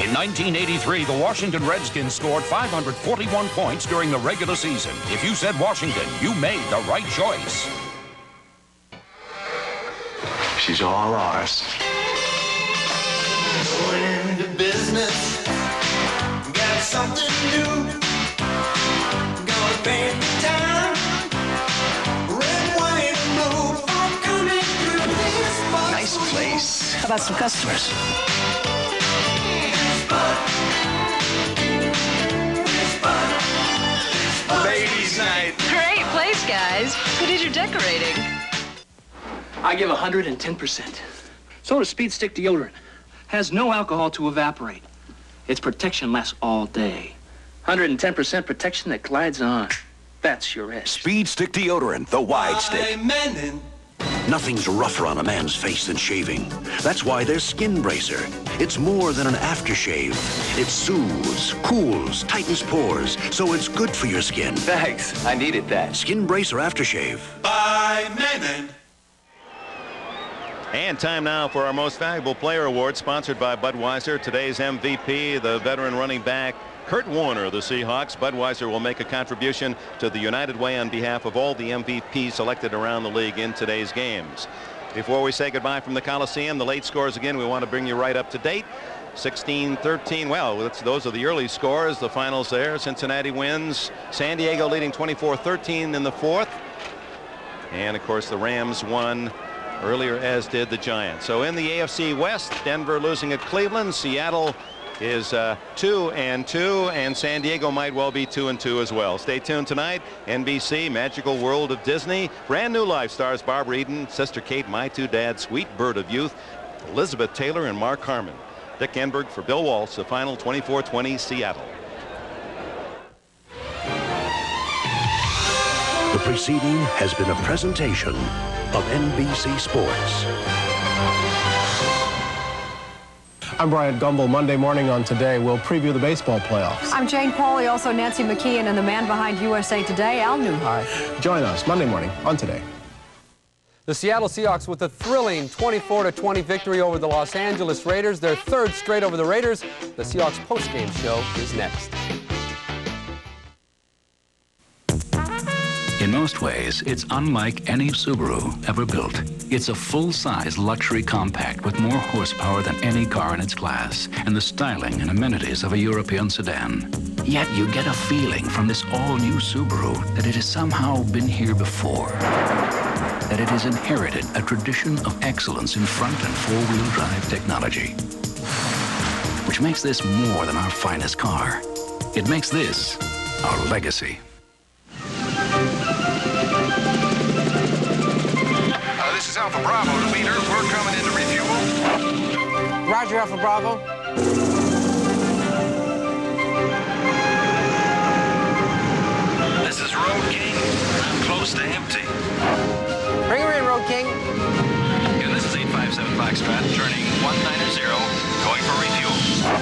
In 1983, the Washington Redskins scored 541 points during the regular season. If you said Washington, you made the right choice. She's all ours. Going into business, got something new. Gonna pay the time. Red, white, and blue. I'm coming through this bus. Nice place. How about some customers? Ladies' night. Great place, guys. Who did your decorating? I give 110%. So does Speed Stick deodorant. Has no alcohol to evaporate. Its protection lasts all day. 110% protection that glides on. That's your edge. Speed Stick deodorant, the wide stick. Nothing's rougher on a man's face than shaving. That's why there's Skin Bracer. It's more than an aftershave. It soothes, cools, tightens pores, so it's good for your skin. Thanks. I needed that. Skin Bracer aftershave. By men. And time now for our Most Valuable Player Award, sponsored by Budweiser. Today's MVP, the veteran running back, Kurt Warner of the Seahawks. Budweiser will make a contribution to the United Way on behalf of all the MVPs selected around the league in today's games. Before we say goodbye from the Coliseum, the late scores again, we want to bring you right up to date. 16-13, well, those are the early scores. The finals there, Cincinnati wins. San Diego leading 24-13 in the fourth. And, of course, the Rams won earlier, as did the Giants. So in the AFC West, Denver losing at Cleveland. Seattle is 2-2, and San Diego might well be 2-2 as well. Stay tuned tonight. NBC, Magical World of Disney. Brand New Life stars Barbara Eden, Sister Kate, My Two Dads, Sweet Bird of Youth, Elizabeth Taylor, and Mark Harmon. Dick Enberg for Bill Walsh. The final 24-20 Seattle. The preceding has been a presentation of NBC Sports. I'm Brian Gumbel. Monday morning on Today, we'll preview the baseball playoffs. I'm Jane Pauley, also Nancy McKeon, and the man behind USA Today, Al Newhart. Join us Monday morning on Today. The Seattle Seahawks with a thrilling 24-20 victory over the Los Angeles Raiders, their third straight over the Raiders. The Seahawks postgame show is next. In most ways, it's unlike any Subaru ever built. It's a full-size luxury compact with more horsepower than any car in its class and the styling and amenities of a European sedan. Yet you get a feeling from this all-new Subaru that it has somehow been here before. That it has inherited a tradition of excellence in front and four-wheel drive technology. Which makes this more than our finest car. It makes this our legacy. This is Alpha Bravo to leader. We're coming in to refuel. Roger, Alpha Bravo. This is Road King. I'm close to empty. Bring her in, Road King. Yeah, this is 857 Foxtrot, turning 190, going for refuel.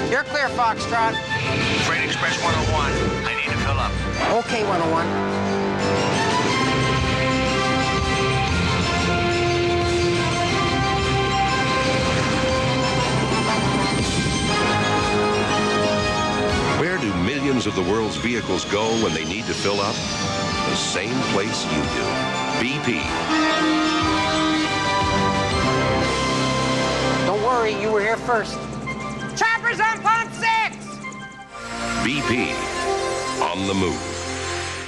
You're clear, Foxtrot. Freight Express 101. I need to fill up. Okay, 101. Where do millions of the world's vehicles go when they need to fill up? The same place you do. BP. Don't Sorry, you were here first. Choppers on pump 6! BP on the move.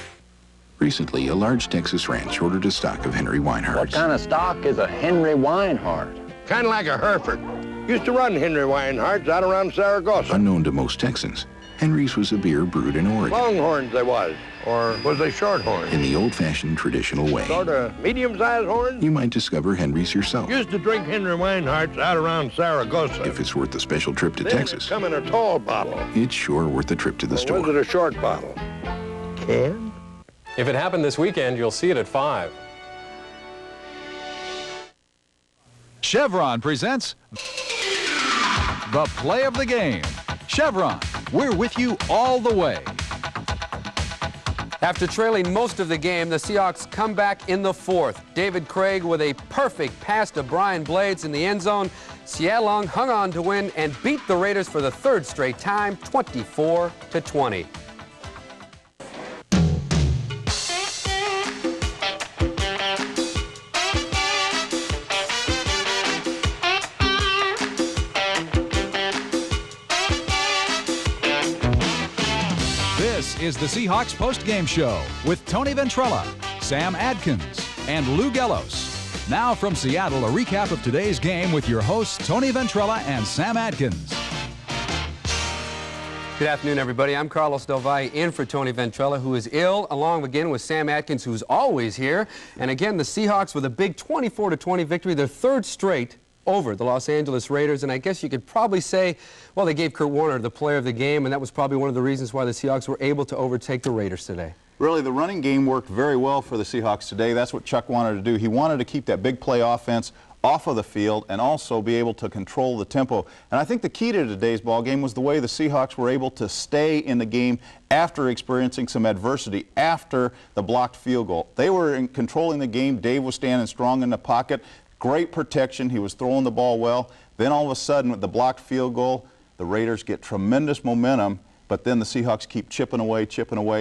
Recently, a large Texas ranch ordered a stock of Henry Weinhardts. What kind of stock is a Henry Weinhardt? Kind of like a Hereford. Used to run Henry Weinhardts out around Zaragoza. Unknown to most Texans, Henry's was a beer brewed in Oregon. Longhorns they was, or was they shorthorns? In the old-fashioned traditional way. Sort of medium-sized horns? You might discover Henry's yourself. Used to drink Henry Weinhardts out around Zaragoza. If it's worth a special trip to Texas. Come in a tall bottle. It's sure worth a trip to the store. Was it a short bottle? Can? If it happened this weekend, you'll see it at 5. Chevron presents the play of the game. Chevron, we're with you all the way. After trailing most of the game, the Seahawks come back in the 4th. David Craig with a perfect pass to Brian Blades in the end zone. Seattle hung on to win and beat the Raiders for the 3rd straight time, 24-20. This is the Seahawks postgame show with Tony Ventrella, Sam Adkins, and Lou Gellos. Now from Seattle, a recap of today's game with your hosts Tony Ventrella and Sam Adkins. Good afternoon, everybody. I'm Carlos Del Valle in for Tony Ventrella, who is ill, along again with Sam Adkins, who's always here. And again, the Seahawks with a big 24-20 victory, their 3rd straight over the Los Angeles Raiders. And I guess you could probably say, well, they gave Kurt Warner the player of the game, and that was probably one of the reasons why the Seahawks were able to overtake the Raiders today. Really, the running game worked very well for the Seahawks today. That's what Chuck wanted to do. He wanted to keep that big play offense off of the field and also be able to control the tempo. And I think the key to today's ball game was the way the Seahawks were able to stay in the game after experiencing some adversity, after the blocked field goal. They were controlling the game. Dave was standing strong in the pocket. Great protection. He was throwing the ball well. Then all of a sudden, with the blocked field goal, the Raiders get tremendous momentum, but then the Seahawks keep chipping away,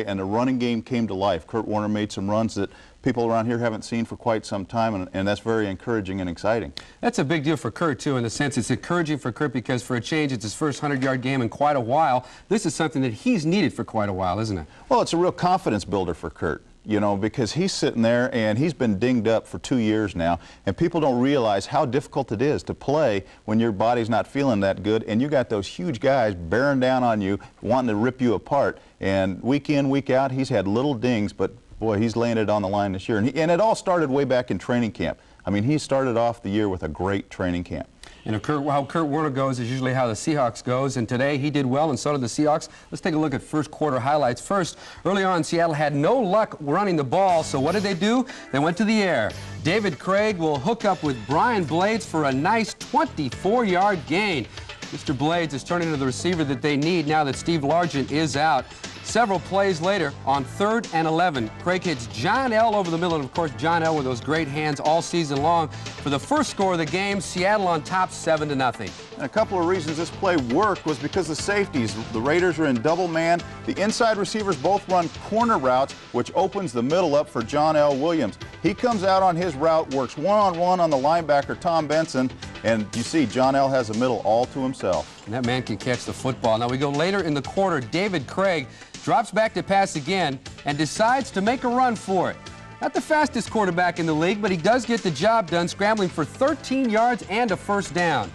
and the running game came to life. Kurt Warner made some runs that people around here haven't seen for quite some time, and that's very encouraging and exciting. That's a big deal for Kurt, too, in the sense it's encouraging for Kurt because for a change, it's his first 100-yard game in quite a while. This is something that he's needed for quite a while, isn't it? Well, it's a real confidence builder for Kurt. You know, because he's sitting there and he's been dinged up for 2 years now, and people don't realize how difficult it is to play when your body's not feeling that good, and you got those huge guys bearing down on you, wanting to rip you apart. And week in, week out, he's had little dings, but boy, he's laying it on the line this year. And it all started way back in training camp. I mean, he started off the year with a great training camp. And how Kurt Warner goes is usually how the Seahawks goes, and today he did well, and so did the Seahawks. Let's take a look at first quarter highlights. First, early on, Seattle had no luck running the ball, so what did they do? They went to the air. David Craig will hook up with Brian Blades for a nice 24-yard gain. Mr. Blades is turning into the receiver that they need now that Steve Largent is out. Several plays later, on 3rd and 11, Craig hits John L. over the middle, and of course John L. with those great hands all season long. For the first score of the game, Seattle on top 7-0. And a couple of reasons this play worked was because the safeties. The Raiders are in double man. The inside receivers both run corner routes, which opens the middle up for John L. Williams. He comes out on his route, works one-on-one on the linebacker, Tom Benson, and you see John L. has the middle all to himself. And that man can catch the football. Now we go later in the quarter. David Craig drops back to pass again and decides to make a run for it. Not the fastest quarterback in the league, but he does get the job done, scrambling for 13 yards and a first down.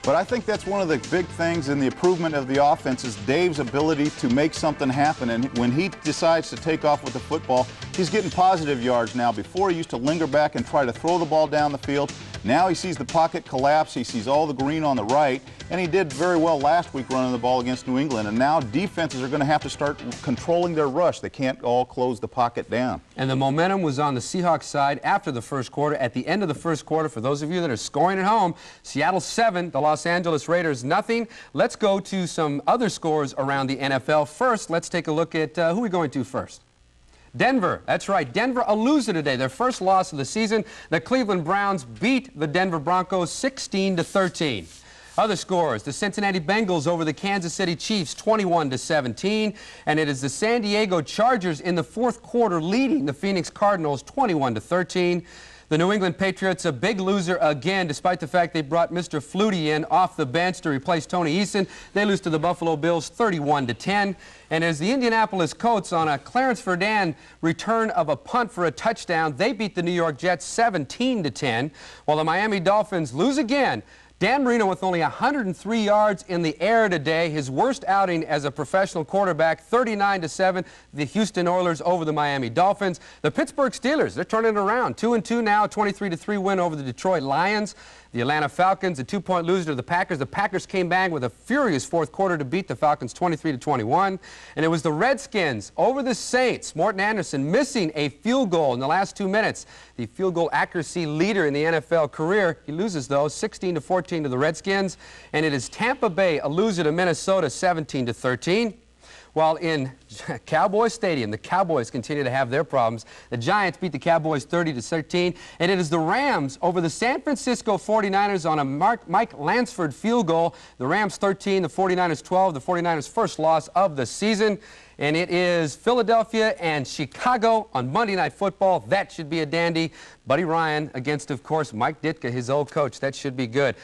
But I think that's one of the big things in the improvement of the offense is Dave's ability to make something happen. And when he decides to take off with the football, he's getting positive yards now. Before, he used to linger back and try to throw the ball down the field. Now he sees the pocket collapse. He sees all the green on the right. And he did very well last week running the ball against New England. And now defenses are going to have to start controlling their rush. They can't all close the pocket down. And the momentum was on the Seahawks side after the first quarter. At the end of the first quarter, for those of you that are scoring at home, Seattle 7, the Los Angeles Raiders nothing. Let's go to some other scores around the NFL. First, let's take a look at who are we going to first? Denver, that's right. Denver a loser today. Their first loss of the season. The Cleveland Browns beat the Denver Broncos 16-13. Other scores, the Cincinnati Bengals over the Kansas City Chiefs 21-17, and it is the San Diego Chargers in the fourth quarter leading the Phoenix Cardinals 21-13. The New England Patriots a big loser again, despite the fact they brought Mr. Flutie in off the bench to replace Tony Eason. They lose to the Buffalo Bills 31-10. And as the Indianapolis Colts on a Clarence Verdun return of a punt for a touchdown, they beat the New York Jets 17-10, while the Miami Dolphins lose again. Dan Marino with only 103 yards in the air today, his worst outing as a professional quarterback, 39-7, the Houston Oilers over the Miami Dolphins. The Pittsburgh Steelers, they're turning it around, 2-2 now, 23-3 win over the Detroit Lions. The Atlanta Falcons, a 2-point loser to the Packers. The Packers came back with a furious fourth quarter to beat the Falcons 23-21. And it was the Redskins over the Saints. Morton Anderson missing a field goal in the last 2 minutes. The field goal accuracy leader in the NFL career. He loses, though, 16-14 to the Redskins. And it is Tampa Bay, a loser to Minnesota, 17-13. While in Cowboys Stadium, the Cowboys continue to have their problems. The Giants beat the Cowboys 30-13, and it is the Rams over the San Francisco 49ers on a Mike Lansford field goal. The Rams 13, the 49ers 12, the 49ers' first loss of the season. And it is Philadelphia and Chicago on Monday Night Football. That should be a dandy. Buddy Ryan against, of course, Mike Ditka, his old coach. That should be good.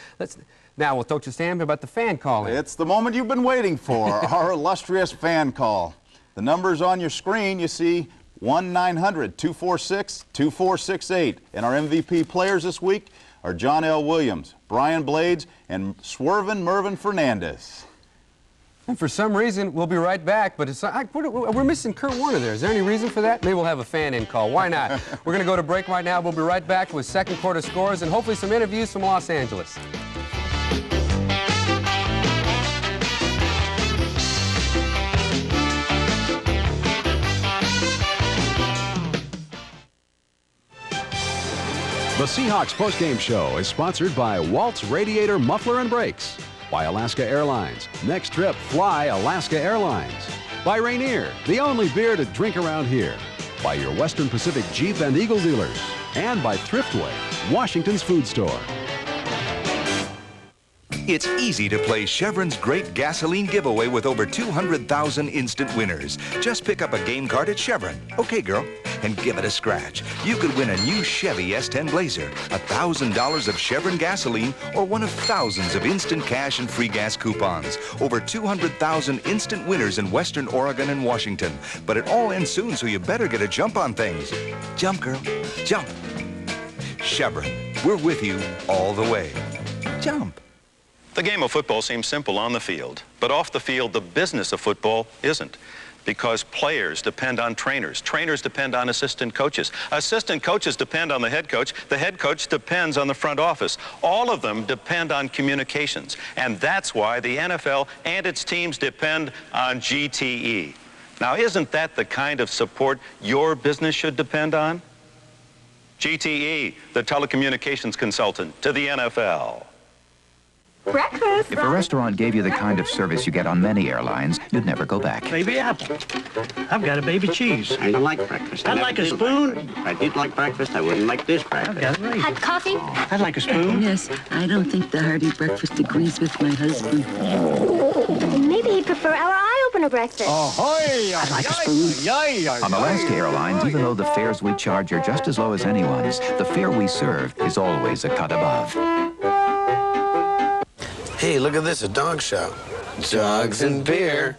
Now, we'll talk to Sam about the fan calling. It's the moment you've been waiting for, our illustrious fan call. The numbers on your screen, you see 1-900-246-2468. And our MVP players this week are John L. Williams, Brian Blades, and Swervin' Mervin Fernandez. And for some reason, we'll be right back, but we're missing Kurt Warner there. Is there any reason for that? Maybe we'll have a fan-in call. Why not? We're going to go to break right now. We'll be right back with second quarter scores and hopefully some interviews from Los Angeles. The Seahawks postgame show is sponsored by Waltz Radiator Muffler and Brakes, by Alaska Airlines. Next trip, fly Alaska Airlines. By Rainier, the only beer to drink around here. By your Western Pacific Jeep and Eagle dealers. And by Thriftway, Washington's food store. It's easy to play Chevron's great gasoline giveaway with over 200,000 instant winners. Just pick up a game card at Chevron. Okay, girl. And give it a scratch. You could win a new Chevy S10 Blazer, $1,000 of Chevron gasoline, or one of thousands of instant cash and free gas coupons. Over 200,000 instant winners in Western Oregon and Washington. But it all ends soon, so you better get a jump on things. Jump, girl. Jump. Chevron. We're with you all the way. Jump. The game of football seems simple on the field, but off the field, the business of football isn't. Because players depend on trainers. Trainers depend on assistant coaches. Assistant coaches depend on the head coach. The head coach depends on the front office. All of them depend on communications. And that's why the NFL and its teams depend on GTE. Now, isn't that the kind of support your business should depend on? GTE, the telecommunications consultant to the NFL. Breakfast. If a restaurant gave you the kind of service you get on many airlines, you'd never go back. Baby apple. I've got a baby cheese. I don't like breakfast. I'd like a spoon. If I did like breakfast, I wouldn't like this breakfast. I've got it right. Hot coffee? I'd like a spoon. Yes, I don't think the hearty breakfast agrees with my husband. Maybe he'd prefer our eye-opener breakfast. Ahoy! I'd like a spoon. On Alaska Airlines, even though the fares we charge are just as low as anyone's, the fare we serve is always a cut above. Hey, look at this, a dog show. Dogs and beer.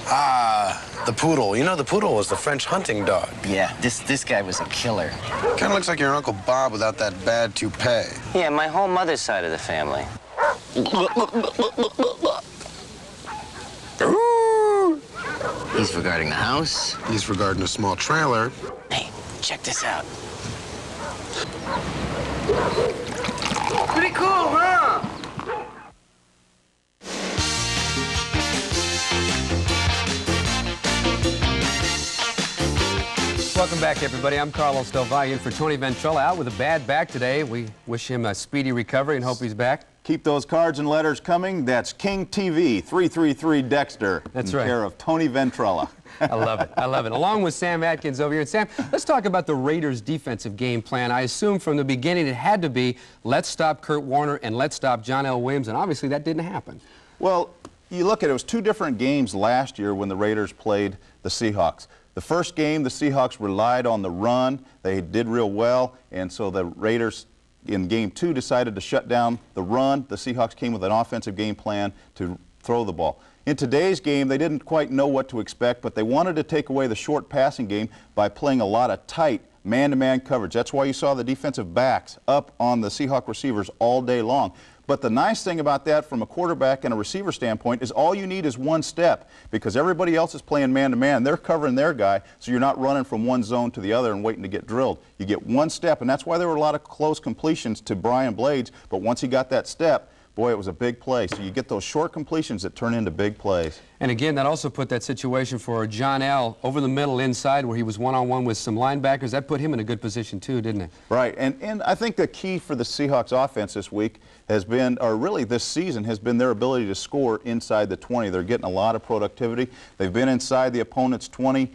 Ah, the poodle. You know, the poodle was the French hunting dog. Yeah, this guy was a killer. Kind of looks like your Uncle Bob without that bad toupee. Yeah, my whole mother's side of the family. He's regarding the house. He's regarding a small trailer. Hey, check this out. Pretty cool, huh? Welcome back, everybody. I'm Carlos Del Valle in for Tony Ventrella, out with a bad back today. We wish him a speedy recovery and hope he's back. Keep those cards and letters coming. That's King TV 333 Dexter. That's in right. care of Tony Ventrella. I love it. I love it. Along with Sam Atkins over here. And Sam, let's talk about the Raiders' defensive game plan. I assume from the beginning it had to be, let's stop Kurt Warner and let's stop John L. Williams, and obviously that didn't happen. Well, you look at it, it was two different games last year when the Raiders played the Seahawks. The first game, the Seahawks relied on the run. They did real well, and so the Raiders in game 2 decided to shut down the run. The Seahawks came with an offensive game plan to throw the ball. In today's game, they didn't quite know what to expect, but they wanted to take away the short passing game by playing a lot of tight man-to-man coverage. That's why you saw the defensive backs up on the Seahawk receivers all day long. But the nice thing about that from a quarterback and a receiver standpoint is all you need is one step, because everybody else is playing man-to-man. They're covering their guy, so you're not running from one zone to the other and waiting to get drilled. You get one step, and that's why there were a lot of close completions to Brian Blades, but once he got that step, boy, it was a big play. So you get those short completions that turn into big plays. And again, that also put that situation for John L. over the middle inside where he was one-on-one with some linebackers. That put him in a good position too, didn't it? Right, and I think the key for the Seahawks offense this week has been, or really this season, has been their ability to score inside the 20. They're getting a lot of productivity. They've been inside the opponent's 20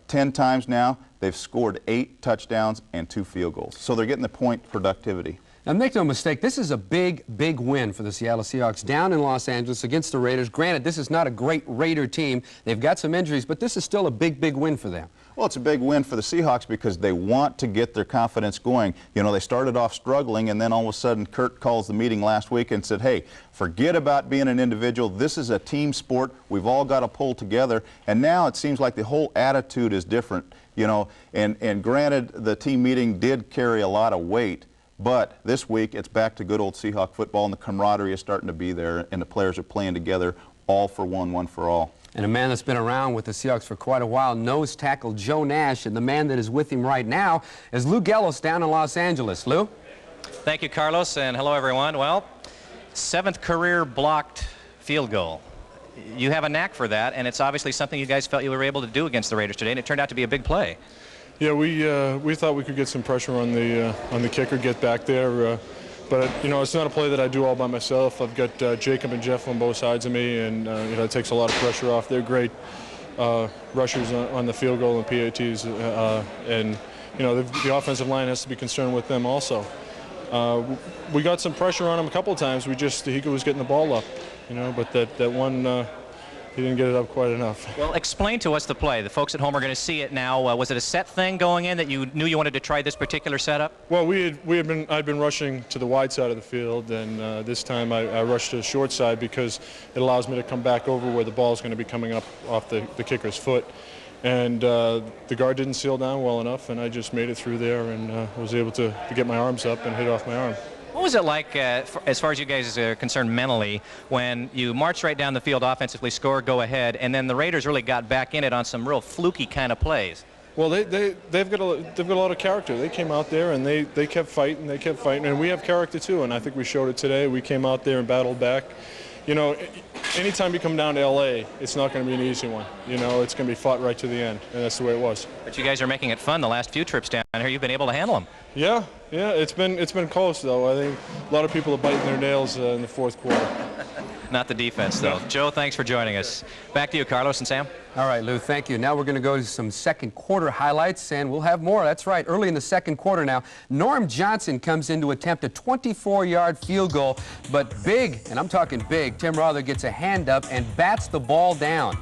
10 times now. They've scored 8 touchdowns and 2 field goals. So they're getting the point productivity. Now, make no mistake, this is a big, big win for the Seattle Seahawks down in Los Angeles against the Raiders. Granted, this is not a great Raider team. They've got some injuries, but this is still a big, big win for them. Well, it's a big win for the Seahawks because they want to get their confidence going. You know, they started off struggling, and then all of a sudden Kurt calls the meeting last week and said, hey, forget about being an individual. This is a team sport. We've all got to pull together. And now it seems like the whole attitude is different, you know. And granted, the team meeting did carry a lot of weight, but this week it's back to good old Seahawk football, and the camaraderie is starting to be there, and the players are playing together, all for one, one for all. And a man that's been around with the Seahawks for quite a while, nose tackle Joe Nash, and the man that is with him right now is Lou Gellos down in Los Angeles. Lou? Thank you, Carlos, and hello, everyone. Well, 7th career blocked field goal. You have a knack for that, and it's obviously something you guys felt you were able to do against the Raiders today, and it turned out to be a big play. Yeah, we thought we could get some pressure on the kicker, get back there. But, you know, it's not a play that I do all by myself. I've got Jacob and Jeff on both sides of me, and, you know, it takes a lot of pressure off. They're great rushers on the field goal and PATs, and, you know, the offensive line has to be concerned with them also. We got some pressure on him a couple of times. He was getting the ball up, you know, but that one, he didn't get it up quite enough. Well, explain to us the play. The folks at home are going to see it now. Was it a set thing going in that you knew you wanted to try this particular setup? Well, I'd been rushing to the wide side of the field, and this time I rushed to the short side because it allows me to come back over where the ball is going to be coming up off the kicker's foot. And the guard didn't seal down well enough, and I just made it through there and was able to get my arms up and hit off my arm. What was it like, as far as you guys are concerned mentally, when you marched right down the field offensively, score, go ahead, and then the Raiders really got back in it on some real fluky kind of plays? Well, they've got a lot of character. They came out there and they kept fighting, and we have character too, and I think we showed it today. We came out there and battled back. You know, anytime you come down to L.A., it's not going to be an easy one. You know, it's going to be fought right to the end, and that's the way it was. But you guys are making it fun the last few trips down here. You've been able to handle them. Yeah, it's been close, though. I think a lot of people are biting their nails in the 4th quarter. Not the defense, though. Joe, thanks for joining us. Back to you, Carlos and Sam. All right, Lou, thank you. Now we're going to go to some second quarter highlights, and we'll have more. That's right, early in the second quarter now. Norm Johnson comes in to attempt a 24-yard field goal, but big, and I'm talking big, Tim Rother gets a hand up and bats the ball down.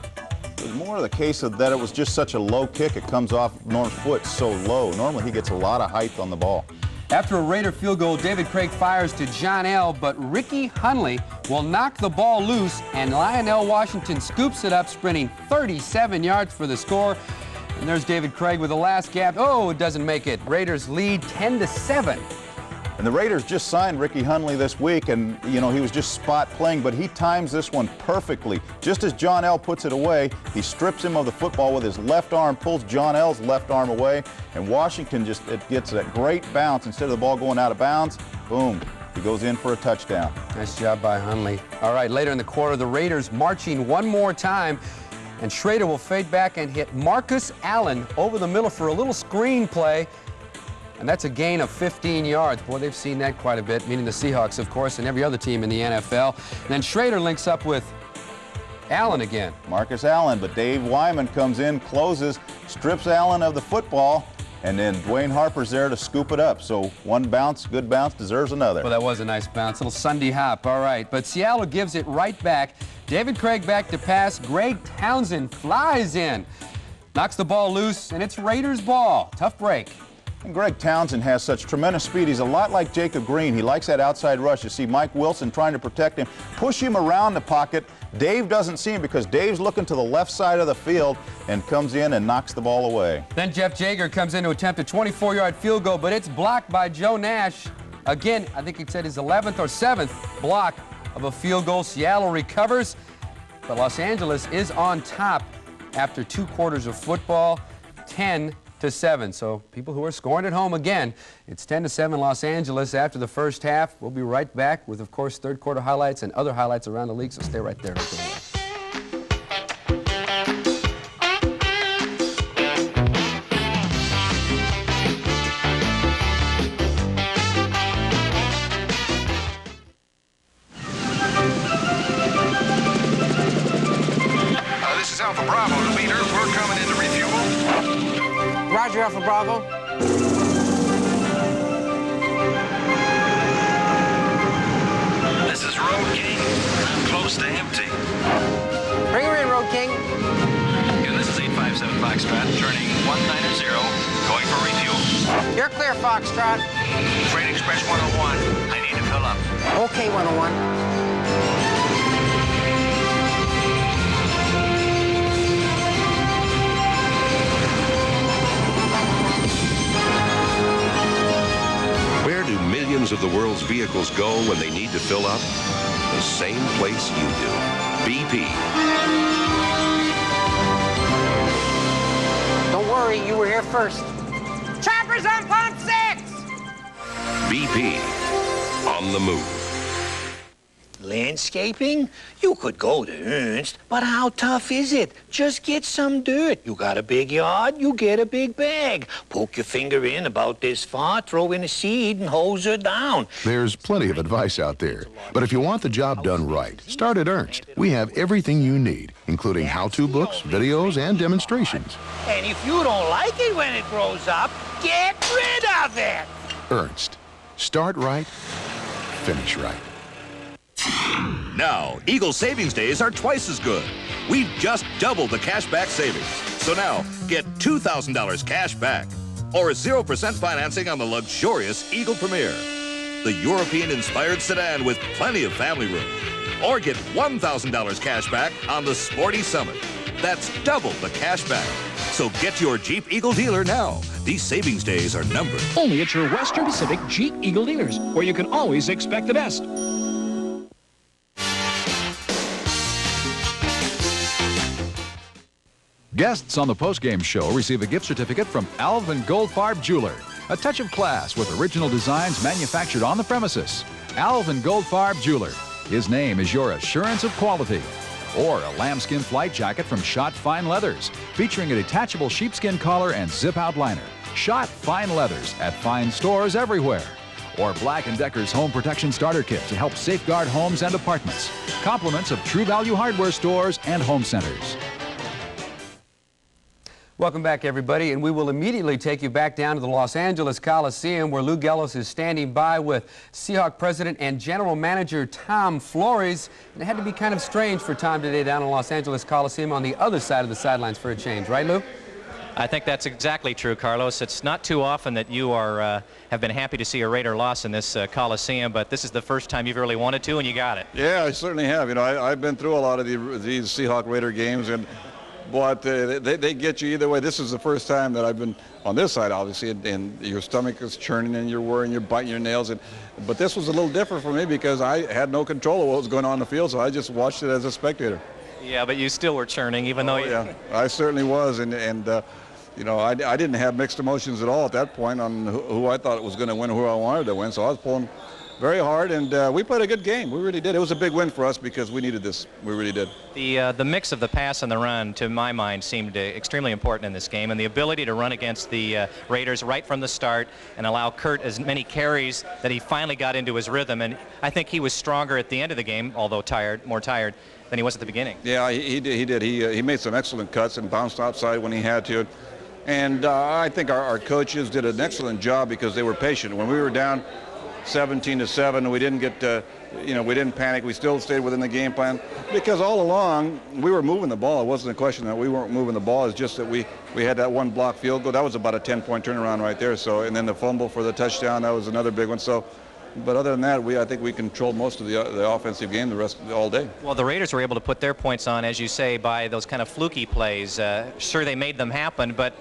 It was more of the case of that it was just such a low kick. It comes off Norm's foot so low. Normally he gets a lot of height on the ball. After a Raider field goal, David Craig fires to John L., but Ricky Hunley will knock the ball loose, and Lionel Washington scoops it up, sprinting 37 yards for the score. And there's David Craig with the last gap. Oh, it doesn't make it. Raiders lead 10-7. And the Raiders just signed Ricky Hunley this week, and, you know, he was just spot playing, but he times this one perfectly. Just as John L. puts it away, he strips him of the football with his left arm, pulls John L.'s left arm away, and Washington it gets that great bounce. Instead of the ball going out of bounds, boom, he goes in for a touchdown. Nice job by Hunley. All right, later in the quarter, the Raiders marching one more time, and Schrader will fade back and hit Marcus Allen over the middle for a little screen play. And that's a gain of 15 yards. Boy, they've seen that quite a bit, meaning the Seahawks, of course, and every other team in the NFL. And then Schrader links up with Allen again. Marcus Allen, but Dave Wyman comes in, closes, strips Allen of the football, and then Dwayne Harper's there to scoop it up. So one bounce, good bounce, deserves another. Well, that was a nice bounce. Little Sunday hop. All right. But Seattle gives it right back. David Craig back to pass. Greg Townsend flies in. Knocks the ball loose, and it's Raiders ball. Tough break. And Greg Townsend has such tremendous speed. He's a lot like Jacob Green. He likes that outside rush. You see Mike Wilson trying to protect him, push him around the pocket. Dave doesn't see him because Dave's looking to the left side of the field and comes in and knocks the ball away. Then Jeff Jager comes in to attempt a 24-yard field goal, but it's blocked by Joe Nash. Again, I think he said his 11th or 7th block of a field goal. Seattle recovers, but Los Angeles is on top after 2 quarters of football, 10-7. So people who are scoring at home again, it's 10-7 Los Angeles after the first half. We'll be right back with, of course, third quarter highlights and other highlights around the league, so stay right there. Don't go away. This is Alpha Bravo to Leader. We're coming in to refuel. Roger, Alpha Bravo. This is Road King. I'm close to empty. Bring her in, Road King. And this is 857 Foxtrot, turning 190, going for refuel. You're clear, Foxtrot. Freight Express 101. I need to fill up. Okay, 101. Where do millions of the world's vehicles go when they need to fill up? The same place you do. BP. Don't worry, you were here first. Choppers on pump 6! BP. On the move. Landscaping? You could go to Ernst, but how tough is it? Just get some dirt. You got a big yard, you get a big bag. Poke your finger in about this far, throw in a seed, and hose her down. There's plenty of advice out there. But if you want the job done right, start at Ernst. We have everything you need, including how-to books, videos, and demonstrations. And if you don't like it when it grows up, get rid of it. Ernst. Start right, finish right. Now, Eagle Savings Days are twice as good. We've just doubled the cashback savings. So now, get $2,000 cash back or 0% financing on the luxurious Eagle Premier, the European-inspired sedan with plenty of family room. Or get $1,000 cash back on the Sporty Summit. That's double the cash back. So get your Jeep Eagle dealer now. These savings days are numbered. Only at your Western Pacific Jeep Eagle dealers, where you can always expect the best. Guests on the postgame show receive a gift certificate from Alvin Goldfarb Jeweler. A touch of class with original designs manufactured on the premises. Alvin Goldfarb Jeweler. His name is your assurance of quality. Or a lambskin flight jacket from Schott Fine Leathers, featuring a detachable sheepskin collar and zip-out liner. Schott Fine Leathers at fine stores everywhere. Or Black & Decker's Home Protection Starter Kit to help safeguard homes and apartments. Compliments of True Value Hardware stores and home centers. Welcome back, everybody, and we will immediately take you back down to the Los Angeles Coliseum, where Lou Gellos is standing by with Seahawks President and General Manager Tom Flores. And it had to be kind of strange for Tom today down in Los Angeles Coliseum on the other side of the sidelines for a change, right, Lou? I think that's exactly true, Carlos. It's not too often that you are have been happy to see a Raider loss in this Coliseum, but this is the first time you've really wanted to, and you got it. Yeah, I certainly have. You know, I've been through a lot of these Seahawks Raider games, and but they get you either way. This is the first time that I've been on this side, obviously, and your stomach is churning and you're worrying, you're biting your nails. But this was a little different for me because I had no control of what was going on in the field, so I just watched it as a spectator. Yeah, but you still were churning, even though you... Yeah, I certainly was, and you know, I didn't have mixed emotions at all at that point on who I thought was going to win, who I wanted to win. So I was pulling very hard, and we played a good game. We really did. It was a big win for us because we needed this. We really did. The mix of the pass and the run, to my mind, seemed extremely important in this game, and the ability to run against the Raiders right from the start and allow Kurt as many carries that he finally got into his rhythm. And I think he was stronger at the end of the game, although more tired than he was at the beginning. Yeah, he did. He made some excellent cuts and bounced outside when he had to. And I think our coaches did an excellent job because they were patient. When we were down 17-7, we didn't get, we didn't panic. We still stayed within the game plan because all along we were moving the ball. It wasn't a question that we weren't moving the ball. It's just that we had that one block field goal. That was about a 10-point turnaround right there. So, and then the fumble for the touchdown, that was another big one. So, but other than that, I think we controlled most of the offensive game all day. Well, the Raiders were able to put their points on, as you say, by those kind of fluky plays. Sure, they made them happen, but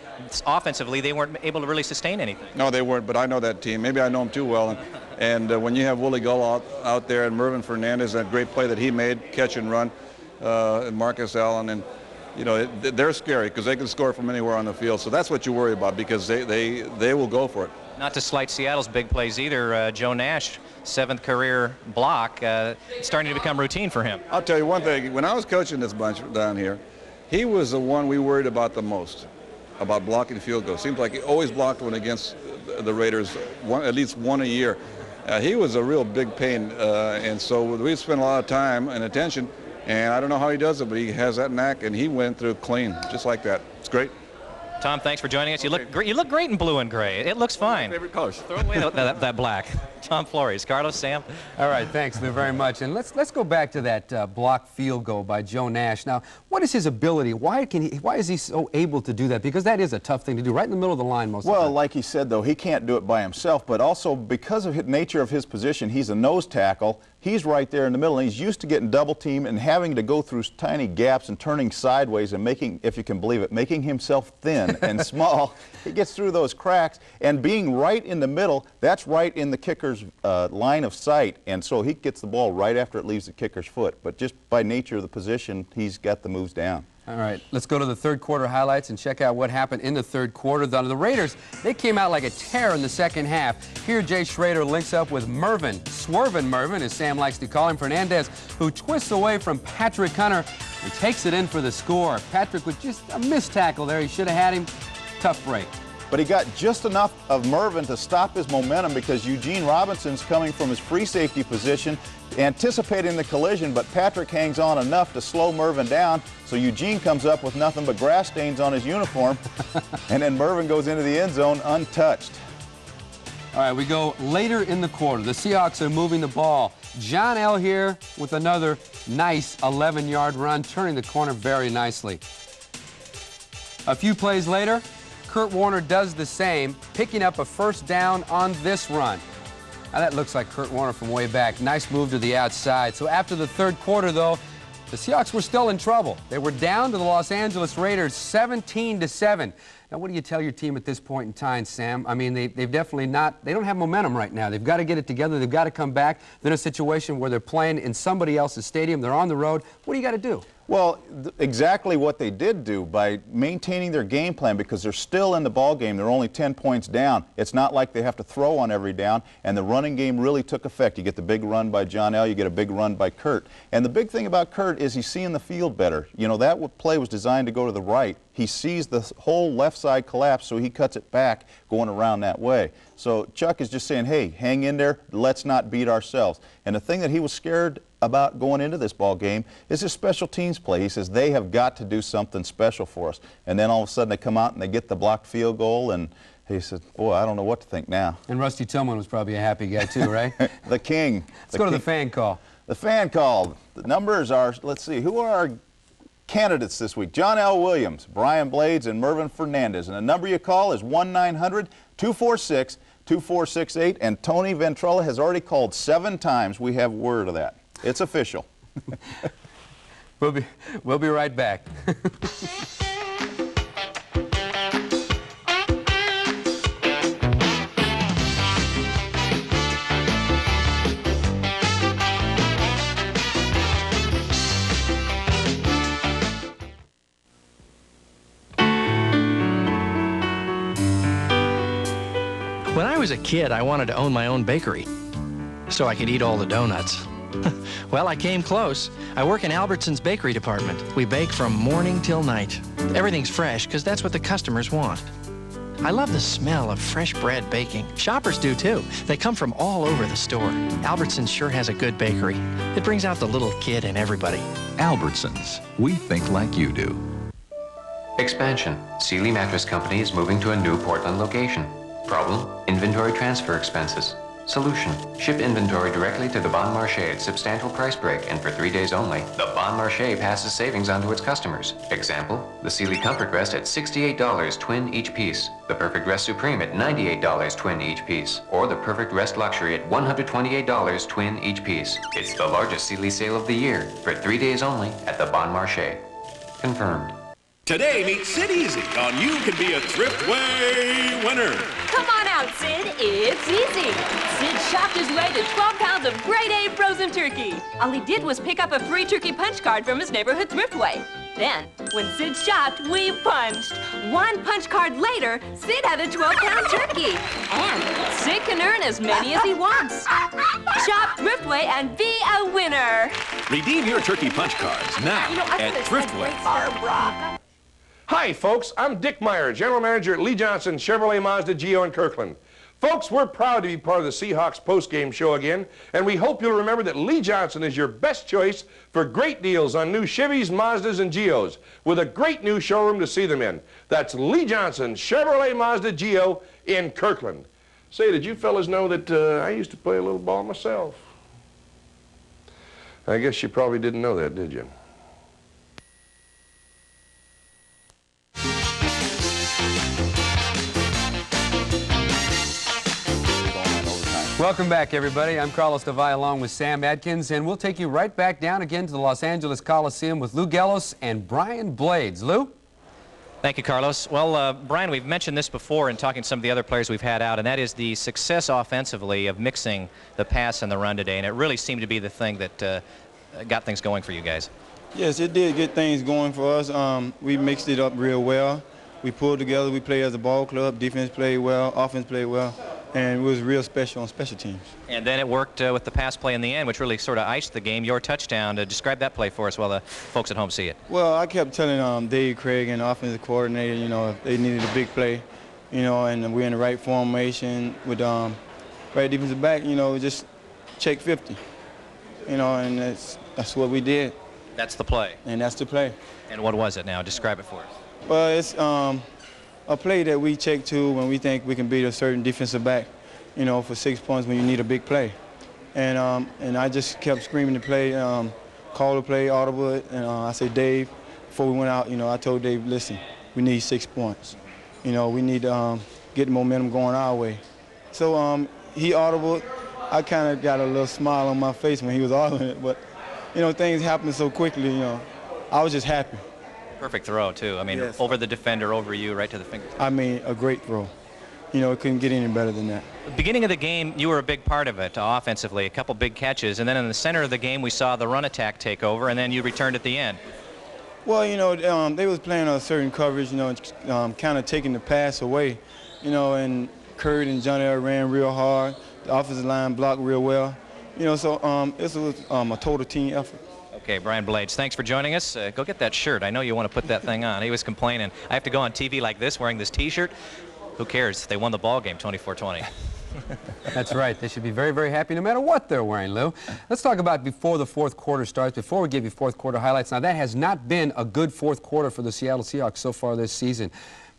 offensively, they weren't able to really sustain anything. No, they weren't, but I know that team. Maybe I know them too well. And when you have Willie Gull out there and Mervyn Fernandez, that great play that he made, catch and run, and Marcus Allen, and they're scary because they can score from anywhere on the field. So that's what you worry about because they will go for it. Not to slight Seattle's big plays either. Joe Nash, 7th career block, starting to become routine for him. I'll tell you one thing. When I was coaching this bunch down here, he was the one we worried about the most, about blocking field goals. Seems like he always blocked one against the Raiders, at least one a year. He was a real big pain, and so we spent a lot of time and attention, and I don't know how he does it, but he has that knack, and he went through clean, just like that. It's great. Tom, thanks for joining us. You look great in blue and gray. It looks fine. My favorite colors. Throw away that black. Tom Flores, Carlos, Sam. All right, thanks Lou very much. And let's go back to that blocked field goal by Joe Nash. Now, what is his ability? Why is he so able to do that? Because that is a tough thing to do, right in the middle of the line most of the time. Well, like he said, though, he can't do it by himself, but also because of the nature of his position, he's a nose tackle. He's right there in the middle, and he's used to getting double teamed and having to go through tiny gaps and turning sideways and making, if you can believe it, making himself thin and small. He gets through those cracks, and being right in the middle, that's right in the kicker's line of sight, and so he gets the ball right after it leaves the kicker's foot. But just by nature of the position, he's got the moves down. All right, let's go to the third quarter highlights and check out what happened in the third quarter. The Raiders, they came out like a tear in the second half. Here, Jay Schrader links up with Mervyn, Swervin' Mervyn, as Sam likes to call him, Fernandez, who twists away from Patrick Hunter and takes it in for the score. Patrick with just a missed tackle there. He should have had him. Tough break. But he got just enough of Mervyn to stop his momentum because Eugene Robinson's coming from his free safety position, anticipating the collision, but Patrick hangs on enough to slow Mervyn down, so Eugene comes up with nothing but grass stains on his uniform, and then Mervyn goes into the end zone untouched. All right, we go later in the quarter. The Seahawks are moving the ball. John L. here with another nice 11-yard run, turning the corner very nicely. A few plays later, Kurt Warner does the same, picking up a first down on this run. Now that looks like Kurt Warner from way back. Nice move to the outside. So after the third quarter, though, the Seahawks were still in trouble. They were down to the Los Angeles Raiders 17-7. Now, what do you tell your team at this point in time, Sam? I mean, they've definitely not, they don't have momentum right now. They've got to get it together. They've got to come back. They're in a situation where they're playing in somebody else's stadium. They're on the road. What do you got to do? Well, exactly what they did do by maintaining their game plan, because they're still in the ball game. They're only 10 points down. It's not like they have to throw on every down, and the running game really took effect. You get the big run by John L., you get a big run by Kurt. And the big thing about Kurt is he's seeing the field better. You know, that play was designed to go to the right. He sees the whole left side collapse, so he cuts it back going around that way. So Chuck is just saying, hey, hang in there, let's not beat ourselves. And the thing that he was scared about going into this ball game is his special teams play. He says they have got to do something special for us. And then all of a sudden they come out and they get the blocked field goal, and he said, boy, I don't know what to think now. And Rusty Tillman was probably a happy guy too, right? The king. Let's go to the fan call. The fan call. The numbers are, let's see, who are our candidates this week? John L. Williams, Brian Blades, and Mervyn Fernandez. And the number you call is 1-900-246-2468. And Tony Ventrella has already called 7 times. We have word of that. It's official. We'll be right back. When I was a kid, I wanted to own my own bakery so I could eat all the donuts. Well, I came close. I work in Albertson's bakery department. We bake from morning till night. Everything's fresh because that's what the customers want. I love the smell of fresh bread baking. Shoppers do too. They come from all over the store. Albertsons sure has a good bakery. It brings out the little kid in everybody. Albertsons. We think like you do. Expansion. Sealy Mattress Company is moving to a new Portland location. Problem? Inventory transfer expenses. Solution. Ship inventory directly to the Bon Marché at substantial price break, and for 3 days only, the Bon Marché passes savings on to its customers. Example, the Sealy Comfort Rest at $68 twin each piece, the Perfect Rest Supreme at $98 twin each piece, or the Perfect Rest Luxury at $128 twin each piece. It's the largest Sealy sale of the year, for 3 days only at the Bon Marché. Confirmed. Today meets Sid Easy on You Can Be a Thriftway Winner. Come on out, Sid. It's easy. Sid shopped his way to 12 pounds of grade A frozen turkey. All he did was pick up a free turkey punch card from his neighborhood Thriftway. Then, when Sid shopped, we punched. One punch card later, Sid had a 12-pound turkey. And Sid can earn as many as he wants. Shop Thriftway and be a winner. Redeem your turkey punch cards now at Thriftway. Hi, folks. I'm Dick Meyer, General Manager at Lee Johnson Chevrolet Mazda Geo in Kirkland. Folks, we're proud to be part of the Seahawks post-game show again, and we hope you'll remember that Lee Johnson is your best choice for great deals on new Chevys, Mazdas, and Geos, with a great new showroom to see them in. That's Lee Johnson Chevrolet Mazda Geo in Kirkland. Say, did you fellas know that I used to play a little ball myself? I guess you probably didn't know that, did you? Welcome back, everybody. I'm Carlos Devay along with Sam Adkins, and we'll take you right back down again to the Los Angeles Coliseum with Lou Gellos and Brian Blades. Lou? Thank you, Carlos. Well, Brian, we've mentioned this before in talking to some of the other players we've had out, and that is the success offensively of mixing the pass and the run today, and it really seemed to be the thing that got things going for you guys. Yes, it did get things going for us. We mixed it up real well. We pulled together. We played as a ball club. Defense played well. Offense played well. And it was real special on special teams. And then it worked with the pass play in the end, which really sort of iced the game. Your touchdown. Describe that play for us while the folks at home see it. Well, I kept telling Dave Craig and the offensive coordinator, you know, if they needed a big play, you know, and we're in the right formation with right defensive back, you know, just check 50, you know, and that's what we did. That's the play. And that's the play. And what was it now? Describe it for us. Well, it's a play that we check to when we think we can beat a certain defensive back, you know, for 6 points when you need a big play. And I just kept screaming the play, call the play, audible it, and I said, Dave, before we went out, you know, I told Dave, listen, we need 6 points. You know, we need to get the momentum going our way. So he audibled. I kind of got a little smile on my face when he was audibling it, but, you know, things happen so quickly, you know. I was just happy. Perfect throw, too. I mean, yes. Over the defender, over you, right to the fingers. I mean, a great throw. You know, it couldn't get any better than that. Beginning of the game, you were a big part of it offensively, a couple big catches, and then in the center of the game, we saw the run attack take over, and then you returned at the end. Well, you know, they was playing a certain coverage, you know, kind of taking the pass away, you know, and Kurt and Johnny ran real hard. The offensive line blocked real well. You know, so this was a total team effort. Okay, Brian Blades, thanks for joining us. Go get that shirt. I know you want to put that thing on. He was complaining. I have to go on TV like this wearing this T-shirt. Who cares? They won the ball game 24-20. That's right. They should be very, very happy no matter what they're wearing, Lou. Let's talk about before the fourth quarter starts, before we give you fourth quarter highlights. Now, that has not been a good fourth quarter for the Seattle Seahawks so far this season.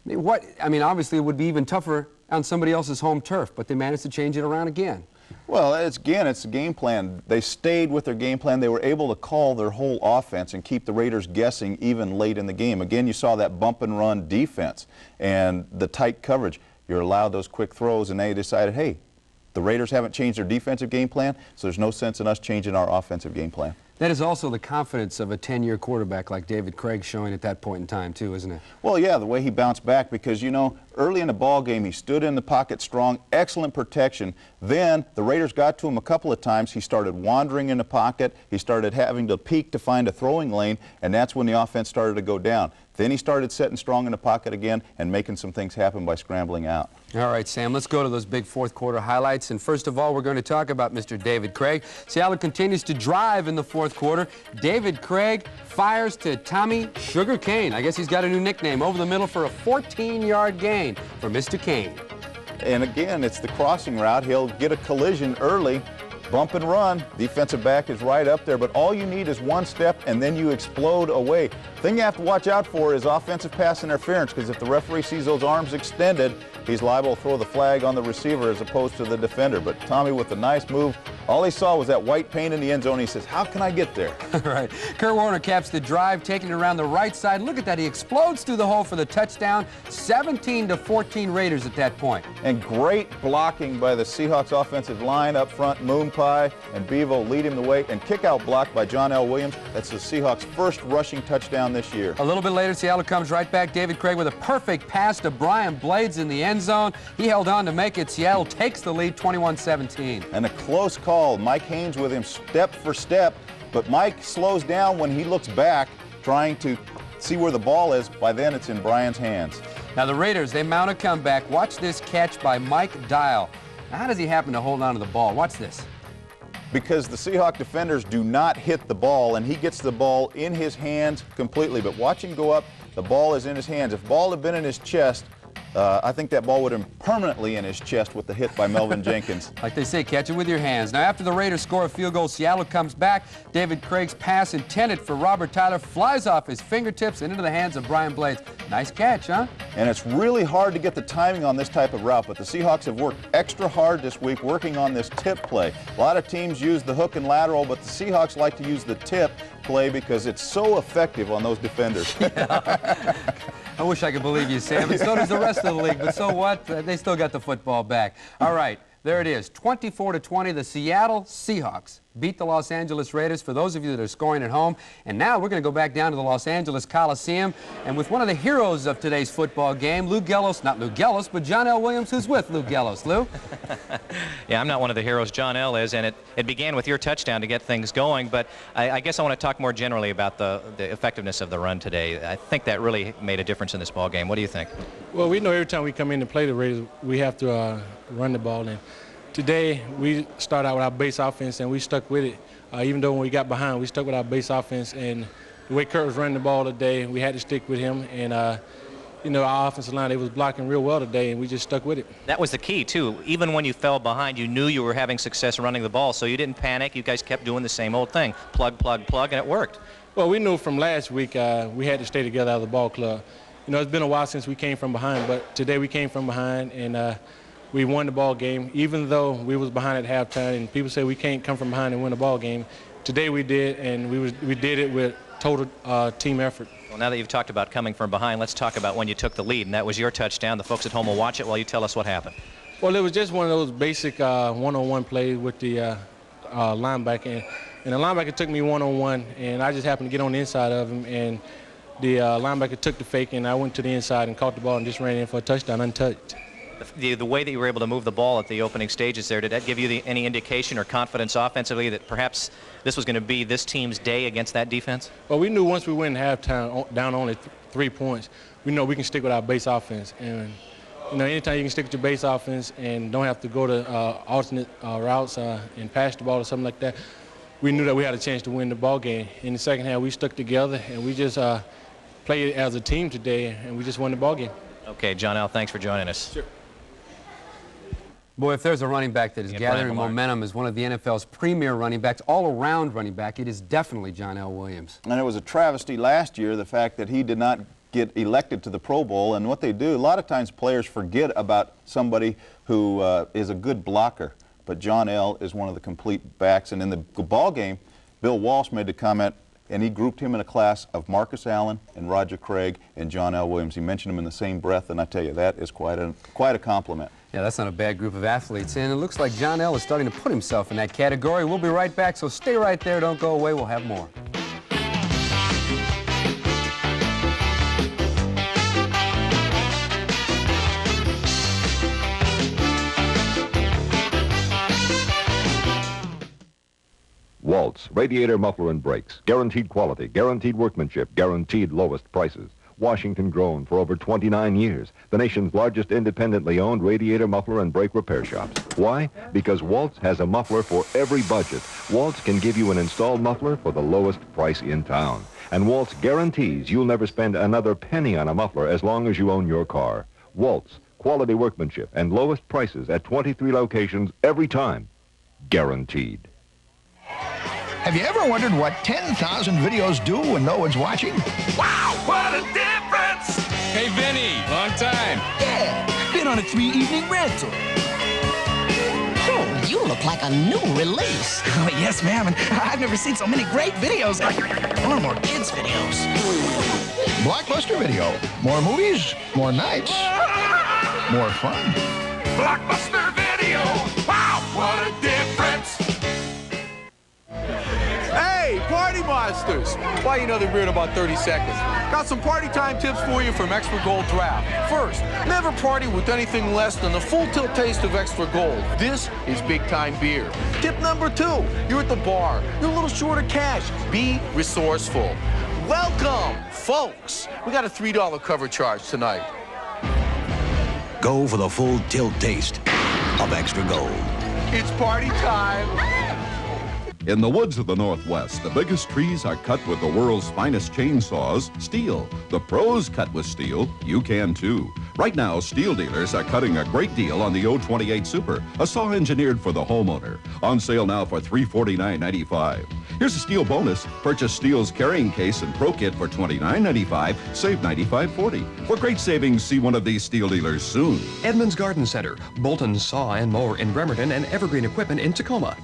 I mean, obviously, it would be even tougher on somebody else's home turf, but they managed to change it around again. Well, it's a game plan. They stayed with their game plan. They were able to call their whole offense and keep the Raiders guessing even late in the game. Again, you saw that bump and run defense and the tight coverage. You're allowed those quick throws, and they decided, hey, the Raiders haven't changed their defensive game plan, so there's no sense in us changing our offensive game plan. That is also the confidence of a 10-year quarterback like David Craig showing at that point in time, too, isn't it? Well, yeah, the way he bounced back because, you know, early in the ball game, he stood in the pocket strong, excellent protection. Then the Raiders got to him a couple of times. He started wandering in the pocket. He started having to peek to find a throwing lane, and that's when the offense started to go down. Then he started sitting strong in the pocket again and making some things happen by scrambling out. All right, Sam, let's go to those big fourth quarter highlights. And first of all, we're going to talk about Mr. David Craig. Seattle continues to drive in the fourth quarter. David Craig fires to Tommy Sugar Kane. I guess he's got a new nickname, over the middle for a 14-yard gain for Mr. Kane. And again, it's the crossing route. He'll get a collision early, bump and run. Defensive back is right up there, but all you need is one step and then you explode away. Thing you have to watch out for is offensive pass interference, because if the referee sees those arms extended, he's liable to throw the flag on the receiver as opposed to the defender. But Tommy, with a nice move, all he saw was that white paint in the end zone. He says, how can I get there? Right. Kurt Warner caps the drive, taking it around the right side. Look at that. He explodes through the hole for the touchdown. 17-14 Raiders at that point. And great blocking by the Seahawks offensive line up front. Moonpie and Bevo lead him the way. And kick-out block by John L. Williams. That's the Seahawks' first rushing touchdown this year. A little bit later, Seattle comes right back. David Craig with a perfect pass to Brian Blades in the end zone. He held on to make it. Seattle takes the lead 21-17. And a close call. Mike Haynes with him step for step. But Mike slows down when he looks back, trying to see where the ball is. By then, it's in Brian's hands. Now, the Raiders, they mount a comeback. Watch this catch by Mike Dial. Now, how does he happen to hold on to the ball? Watch this. Because the Seahawk defenders do not hit the ball, and he gets the ball in his hands completely. But watch him go up. The ball is in his hands. If the ball had been in his chest, I think that ball would have been permanently in his chest with the hit by Melvin Jenkins. Like they say, catch it with your hands. Now, after the Raiders score a field goal, Seattle comes back. David Craig's pass intended for Robert Tyler flies off his fingertips and into the hands of Brian Blades. Nice catch, huh? And it's really hard to get the timing on this type of route, but the Seahawks have worked extra hard this week working on this tip play. A lot of teams use the hook and lateral, but the Seahawks like to use the tip play because it's so effective on those defenders. I wish I could believe you, Sam, and so does the rest of the league, but so what? They still got the football back. All right, there it is, 24-20, the Seattle Seahawks beat the Los Angeles Raiders, for those of you that are scoring at home. And now we're going to go back down to the Los Angeles Coliseum, and with one of the heroes of today's football game, Lou Gellos, not Lou Gellos, but John L. Williams, who's with Lou Gellos. Lou? Yeah, I'm not one of the heroes. John L. is, and it began with your touchdown to get things going, but I guess I want to talk more generally about the effectiveness of the run today. I think that really made a difference in this ball game. What do you think? Well, we know every time we come in to play the Raiders, we have to run the ball, and today we start out with our base offense, and we stuck with it. Even though when we got behind, we stuck with our base offense, and the way Kurt was running the ball today, we had to stick with him. And you know, our offensive line, they was blocking real well today, and we just stuck with it. That was the key, too. Even when you fell behind, you knew you were having success running the ball, so you didn't panic. You guys kept doing the same old thing. Plug, plug, plug, and it worked. Well, we knew from last week we had to stay together out of the ball club. You know, it's been a while since we came from behind, but today we came from behind, and we won the ball game, even though we was behind at halftime. And people say we can't come from behind and win a ball game. Today we did, and we did it with total team effort. Well, now that you've talked about coming from behind, let's talk about when you took the lead, and that was your touchdown. The folks at home will watch it while you tell us what happened. Well, it was just one of those basic one-on-one plays with the linebacker, and the linebacker took me one-on-one, and I just happened to get on the inside of him, and the linebacker took the fake, and I went to the inside and caught the ball and just ran in for a touchdown untouched. The way that you were able to move the ball at the opening stages there, did that give you any indication or confidence offensively that perhaps this was going to be this team's day against that defense? Well, we knew once we went in halftime down only 3 points, we know we can stick with our base offense. And, you know, anytime you can stick with your base offense and don't have to go to alternate routes and pass the ball or something like that, we knew that we had a chance to win the ball game. In the second half, we stuck together, and we just played as a team today, and we just won the ball game. Okay, John L., thanks for joining us. Sure. Boy, if there's a running back that is gathering momentum as one of the NFL's premier running backs, all-around running back, it is definitely John L. Williams. And it was a travesty last year, the fact that he did not get elected to the Pro Bowl. And what they do, a lot of times players forget about somebody who is a good blocker. But John L. is one of the complete backs. And in the ball game, Bill Walsh made the comment, and he grouped him in a class of Marcus Allen and Roger Craig and John L. Williams. He mentioned them in the same breath, and I tell you, that is quite a compliment. Yeah, that's not a bad group of athletes, and it looks like John L. is starting to put himself in that category. We'll be right back, so stay right there. Don't go away. We'll have more. Waltz, radiator, muffler, and brakes. Guaranteed quality, guaranteed workmanship, guaranteed lowest prices. Washington grown for over 29 years. The nation's largest independently owned radiator, muffler, and brake repair shops. Why? Because Waltz has a muffler for every budget. Waltz can give you an installed muffler for the lowest price in town. And Waltz guarantees you'll never spend another penny on a muffler as long as you own your car. Waltz, quality workmanship and lowest prices at 23 locations every time. guaranteed. Have you ever wondered what 10,000 videos do when no one's watching? Wow, what a difference! Hey, Vinny, long time. Yeah, been on a 3-evening rental. Oh, you look like a new release. Oh, yes, ma'am, and I've never seen so many great videos. Or more kids' videos. Blockbuster Video. More movies, more nights, more fun. Blockbuster Video! Wow, what a difference! Hey, party monsters! Well, you know they're weird about 30 seconds. Got some party time tips for you from Extra Gold Draft. First, never party with anything less than the full tilt taste of Extra Gold. This is big time beer. Tip number 2, you're at the bar. You're a little short of cash. Be resourceful. Welcome, folks. We got a $3 cover charge tonight. Go for the full tilt taste of Extra Gold. It's party time. In the woods of the Northwest, the biggest trees are cut with the world's finest chainsaws, Steel. The pros cut with Steel. You can too. Right now, Steel dealers are cutting a great deal on the 028 Super, a saw engineered for the homeowner. On sale now for $349.95. Here's a Steel bonus. Purchase Steel's carrying case and Pro Kit for $29.95. Save $95.40. For great savings, see one of these Steel dealers soon. Edmunds Garden Center, Bolton Saw and Mower in Bremerton, and Evergreen Equipment in Tacoma.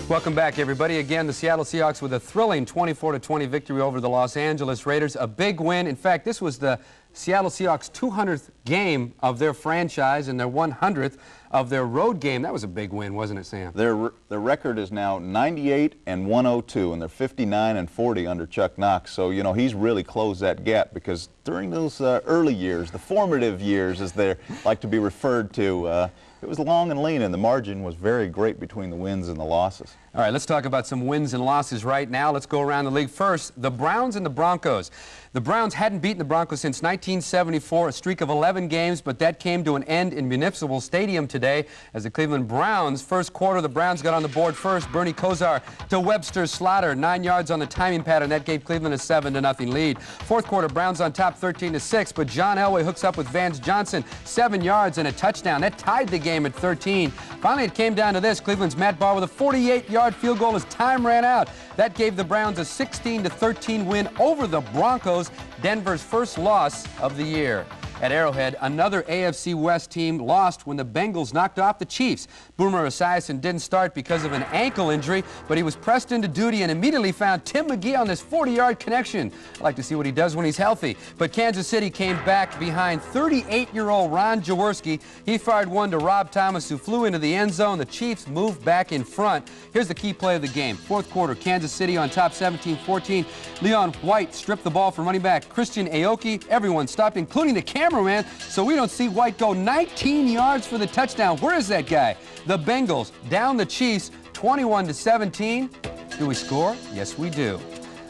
Welcome back, everybody. Again, the Seattle Seahawks with a thrilling 24-20 victory over the Los Angeles Raiders. A big win. In fact, this was the Seattle Seahawks' 200th game of their franchise and their 100th of their road game. That was a big win, wasn't it, Sam? Their record is now 98-102, and they're 59-40 under Chuck Knox. So, you know, he's really closed that gap because during those early years, the formative years, as they like to be referred to, it was long and lean, and the margin was very great between the wins and the losses. All right, let's talk about some wins and losses right now. Let's go around the league. First, the Browns and the Broncos. The Browns hadn't beaten the Broncos since 1974, a streak of 11 games, but that came to an end in Municipal Stadium today as the Cleveland Browns, first quarter, the Browns got on the board first. Bernie Kosar to Webster Slaughter, 9 yards on the timing pattern. That gave Cleveland a 7-0 lead. Fourth quarter, Browns on top 13-6, but John Elway hooks up with Vance Johnson, 7 yards and a touchdown. That tied the game at 13. Finally, it came down to this. Cleveland's Matt Barr with a 48-yard field goal as time ran out. That gave the Browns a 16-13 win over the Broncos, Denver's first loss of the year. At Arrowhead, another AFC West team lost when the Bengals knocked off the Chiefs. Boomer Esiason didn't start because of an ankle injury, but he was pressed into duty and immediately found Tim McGee on this 40-yard connection. I'd like to see what he does when he's healthy. But Kansas City came back behind 38-year-old Ron Jaworski. He fired one to Rob Thomas, who flew into the end zone. The Chiefs moved back in front. Here's the key play of the game. Fourth quarter, Kansas City on top 17-14. Leon White stripped the ball from running back Christian Aoki. Everyone stopped, including the cameraman, so we don't see White go 19 yards for the touchdown. Where is that guy? The Bengals down the Chiefs 21-17. Do we score? Yes, we do.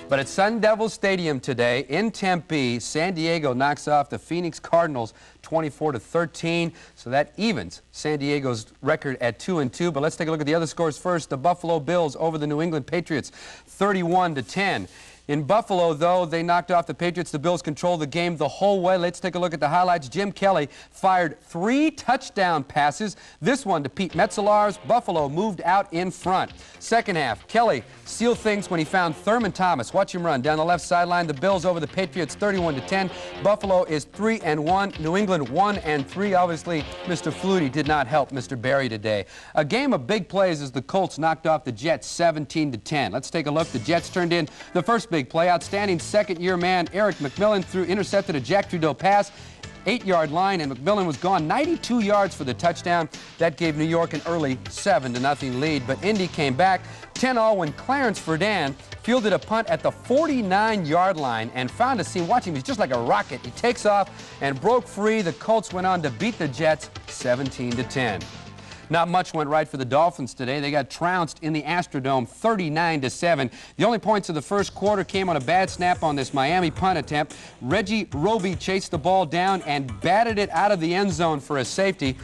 But at Sun Devil Stadium today in Tempe, San Diego knocks off the Phoenix Cardinals 24-13. So that evens San Diego's record at 2-2. But let's take a look at the other scores first. The Buffalo Bills over the New England Patriots 31-10. In Buffalo, though, they knocked off the Patriots. The Bills controlled the game the whole way. Let's take a look at the highlights. Jim Kelly fired 3 touchdown passes. This one to Pete Metzelar's. Buffalo moved out in front. Second half, Kelly sealed things when he found Thurman Thomas. Watch him run down the left sideline. The Bills over the Patriots 31-10. Buffalo is 3-1. New England 1-3. Obviously, Mr. Flutie did not help Mr. Barry today. A game of big plays as the Colts knocked off the Jets 17-10. Let's take a look. The Jets turned in the first big play. Outstanding second-year man Eric McMillan intercepted a Jack Trudeau pass, 8-yard line, and McMillan was gone 92 yards for the touchdown. That gave New York an early 7-0 lead, but Indy came back 10-all when Clarence Verdun fielded a punt at the 49-yard line and found a seam. Watch him, he's just like a rocket. He takes off and broke free. The Colts went on to beat the Jets 17-10. Not much went right for the Dolphins today. They got trounced in the Astrodome 39-7. The only points of the first quarter came on a bad snap on this Miami punt attempt. Reggie Roby chased the ball down and batted it out of the end zone for a safety.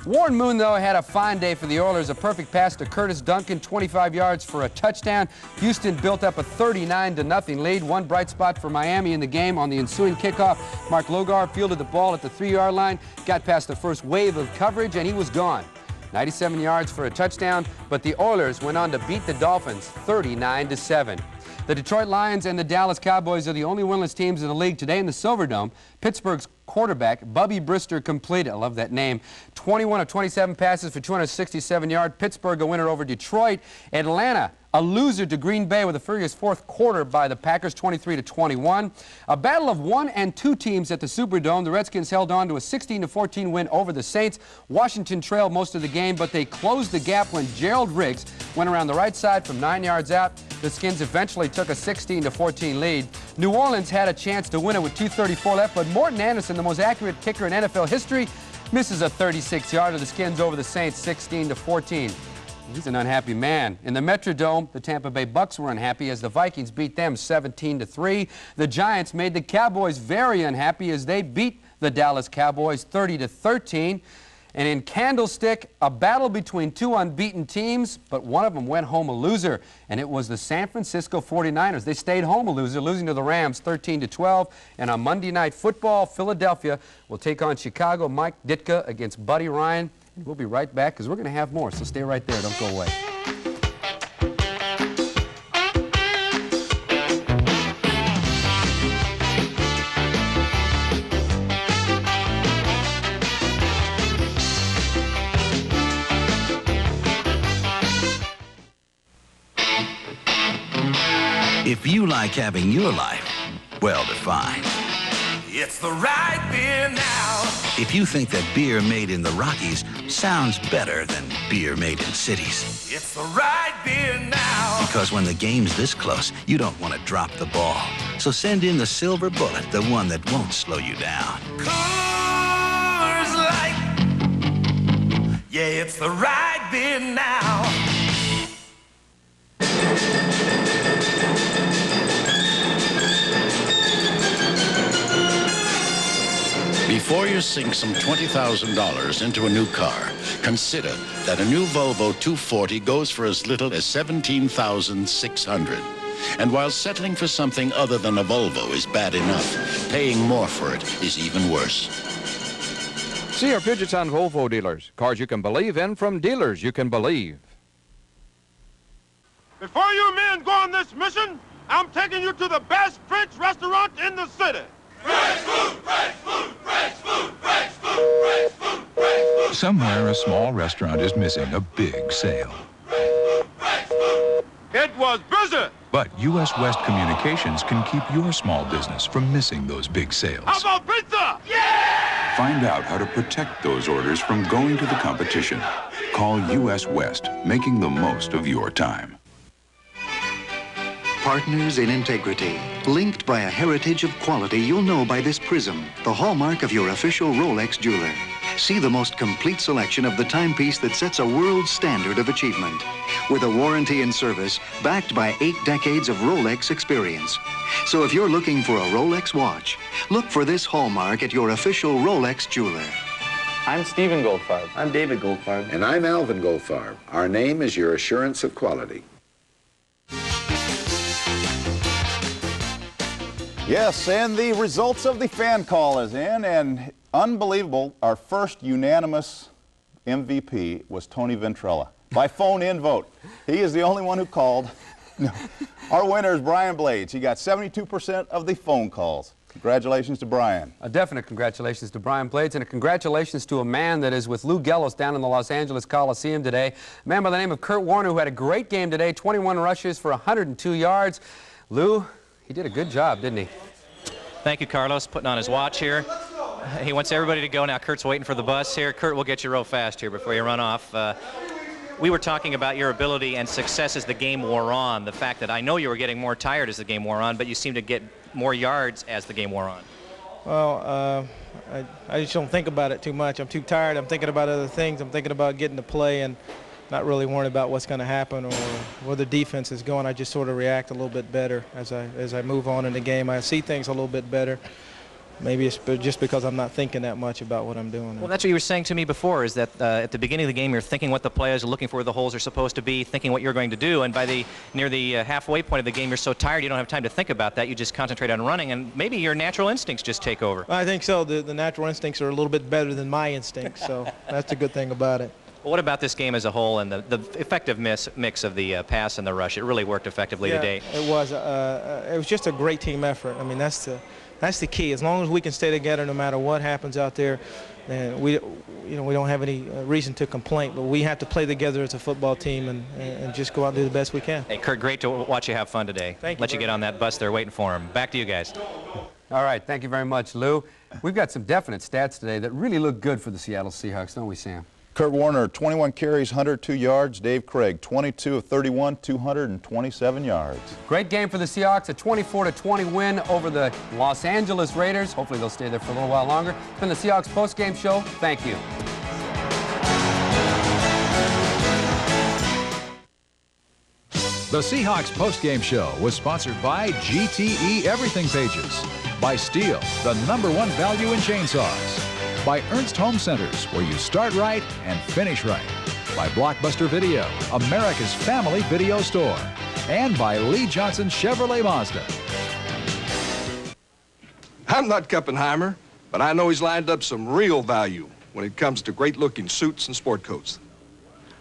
Warren Moon, though, had a fine day for the Oilers. A perfect pass to Curtis Duncan, 25 yards for a touchdown. Houston built up a 39-0 lead. One bright spot for Miami in the game on the ensuing kickoff. Mark Logar fielded the ball at the 3-yard line, got past the first wave of coverage, and he was gone. 97 yards for a touchdown, but the Oilers went on to beat the Dolphins 39-7. The Detroit Lions and the Dallas Cowboys are the only winless teams in the league today in the Silverdome. Pittsburgh's quarterback, Bubby Brister, completed, I love that name, 21 of 27 passes for 267 yards. Pittsburgh a winner over Detroit. Atlanta a loser to Green Bay with a furious fourth quarter by the Packers, 23-21. A battle of 1 and 2 teams at the Superdome. The Redskins held on to a 16-14 win over the Saints. Washington trailed most of the game, but they closed the gap when Gerald Riggs went around the right side from 9 yards out. The Skins eventually took a 16-14 lead. New Orleans had a chance to win it with 2:34 left, but Morton Anderson, the most accurate kicker in NFL history, misses a 36-yarder. The Skins over the Saints 16-14. He's an unhappy man. In the Metrodome, the Tampa Bay Bucks were unhappy as the Vikings beat them 17-3. The Giants made the Cowboys very unhappy as they beat the Dallas Cowboys 30-13. And in Candlestick, a battle between two unbeaten teams, but one of them went home a loser, and it was the San Francisco 49ers. They stayed home a loser, losing to the Rams 13-12. And on Monday Night Football, Philadelphia will take on Chicago. Mike Ditka against Buddy Ryan. We'll be right back because we're going to have more, so stay right there. Don't go away. If you like having your life well-defined. It's the right beer now. If you think that beer made in the Rockies sounds better than beer made in cities. It's the right beer now. Because when the game's this close, you don't want to drop the ball. So send in the Silver Bullet, the one that won't slow you down. Coors Light. Yeah, it's the right beer now. Before you sink some $20,000 into a new car, consider that a new Volvo 240 goes for as little as $17,600. And while settling for something other than a Volvo is bad enough, paying more for it is even worse. See our Puget Sound Volvo dealers. Cars you can believe in from dealers you can believe. Before you men go on this mission, I'm taking you to the best French restaurant in the city. French food, French food, French food, French food, French food, French food. Somewhere a small restaurant is missing a big sale. It was busy. But U.S. West Communications can keep your small business from missing those big sales. How about pizza? Yeah! Find out how to protect those orders from going to the competition. Call U.S. West, making the most of your time. Partners in integrity, linked by a heritage of quality you'll know by this prism, the hallmark of your official Rolex jeweler. See the most complete selection of the timepiece that sets a world standard of achievement. With a warranty and service backed by 8 decades of Rolex experience. So if you're looking for a Rolex watch, look for this hallmark at your official Rolex jeweler. I'm Stephen Goldfarb. I'm David Goldfarb. And I'm Alvin Goldfarb. Our name is your assurance of quality. Yes, and the results of the fan call is in, and unbelievable, our first unanimous MVP was Tony Ventrella. By phone-in vote. He is the only one who called. Our winner is Brian Blades. He got 72% of the phone calls. Congratulations to Brian. A definite congratulations to Brian Blades, and a congratulations to a man that is with Lou Gellos down in the Los Angeles Coliseum today. A man by the name of Kurt Warner, who had a great game today, 21 rushes for 102 yards. Lou, he did a good job, didn't he? Thank you, Carlos, putting on his watch here. He wants everybody to go now. Kurt's waiting for the bus here. Kurt, we'll get you real fast here before you run off. We were talking about your ability and success as the game wore on. The fact that I know you were getting more tired as the game wore on, but you seem to get more yards as the game wore on. Well, I just don't think about it too much. I'm too tired. I'm thinking about other things. I'm thinking about getting to play and not really worrying about what's going to happen or where the defense is going. I just sort of react a little bit better as I move on in the game. I see things a little bit better. maybe it's just because I'm not thinking that much about what I'm doing. Well, that's what you were saying to me before, is that at the beginning of the game you're thinking what the players are looking for, where the holes are supposed to be, thinking what you're going to do, and by the near the halfway point of the game you're so tired you don't have time to think about that. You just concentrate on running, and maybe your natural instincts just take over. I think so. The natural instincts are a little bit better than my instincts, so that's a good thing about it. Well, what about this game as a whole and the effective mix of the pass and the rush? It really worked effectively today. It was just a great team effort. I mean, that's the key. As long as we can stay together no matter what happens out there, and we don't have any reason to complain, but we have to play together as a football team and just go out and do the best we can. Hey, Kurt, great to watch you have fun today. Thank you. Let you get on that bus there waiting for him. Back to you guys. All right, thank you very much, Lou. We've got some definite stats today that really look good for the Seattle Seahawks, don't we, Sam? Kurt Warner, 21 carries, 102 yards. Dave Craig, 22 of 31, 227 yards. Great game for the Seahawks, a 24-20 win over the Los Angeles Raiders. Hopefully they'll stay there for a little while longer. It's been the Seahawks postgame show. Thank you. The Seahawks postgame show was sponsored by GTE Everything Pages, by Steel, the #1 value in chainsaws, by Ernst Home Centers, where you start right and finish right, by Blockbuster Video, America's family video store, and by Lee Johnson Chevrolet Mazda. I'm not Kuppenheimer, but I know he's lined up some real value when it comes to great-looking suits and sport coats.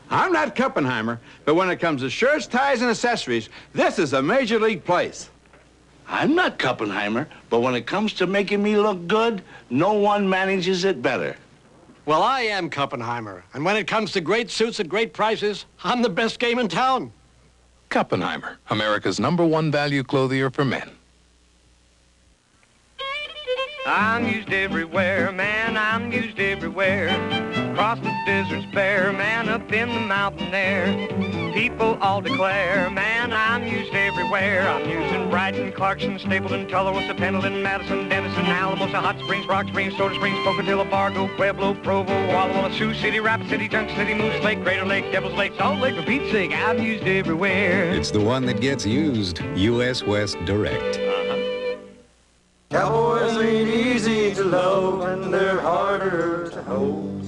I'm not Kuppenheimer, but when it comes to shirts, ties, and accessories, this is a major league place. I'm not Kuppenheimer, but when it comes to making me look good, no one manages it better. Well, I am Kuppenheimer, and when it comes to great suits at great prices, I'm the best game in town. Kuppenheimer, America's #1 value clothier for men. I'm used everywhere, man, I'm used everywhere. Across the desert's bare, man, up in the mountain air. People all declare, man, I'm used everywhere. I'm used in Brighton, Clarkson, Stapleton, Tulsa, Pendleton, Madison, Denison, Alamosa, Hot Springs, Rock Springs, Soda Springs, Pocatello, Fargo, Pueblo, Provo, Walla Walla, Sioux City, Rapid City, Junction City, Moose Lake, Crater Lake, Devil's Lake, Salt Lake, for Pete's sake, I'm used everywhere. It's the one that gets used, U.S. West Direct. Cowboys ain't easy to love and they're harder to hold.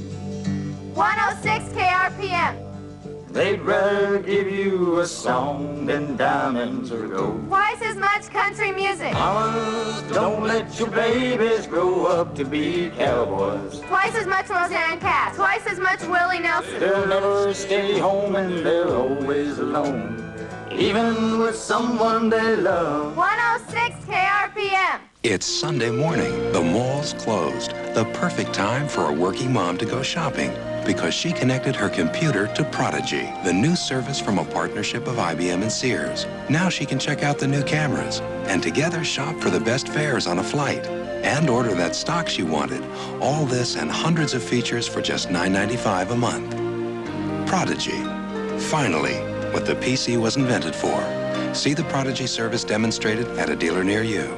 106 KRPM. They'd rather give you a song than diamonds or gold. Twice as much country music. Mamas, don't let your babies grow up to be cowboys. Twice as much Roseanne Cass. Twice as much Willie Nelson. They'll never stay home and they're always alone, even with someone they love. 106 KRPM. It's Sunday morning. The mall's closed. The perfect time for a working mom to go shopping because she connected her computer to Prodigy, the new service from a partnership of IBM and Sears. Now she can check out the new cameras and together shop for the best fares on a flight and order that stock she wanted. All this and hundreds of features for just $9.95 a month. Prodigy. Finally, what the PC was invented for. See the Prodigy service demonstrated at a dealer near you.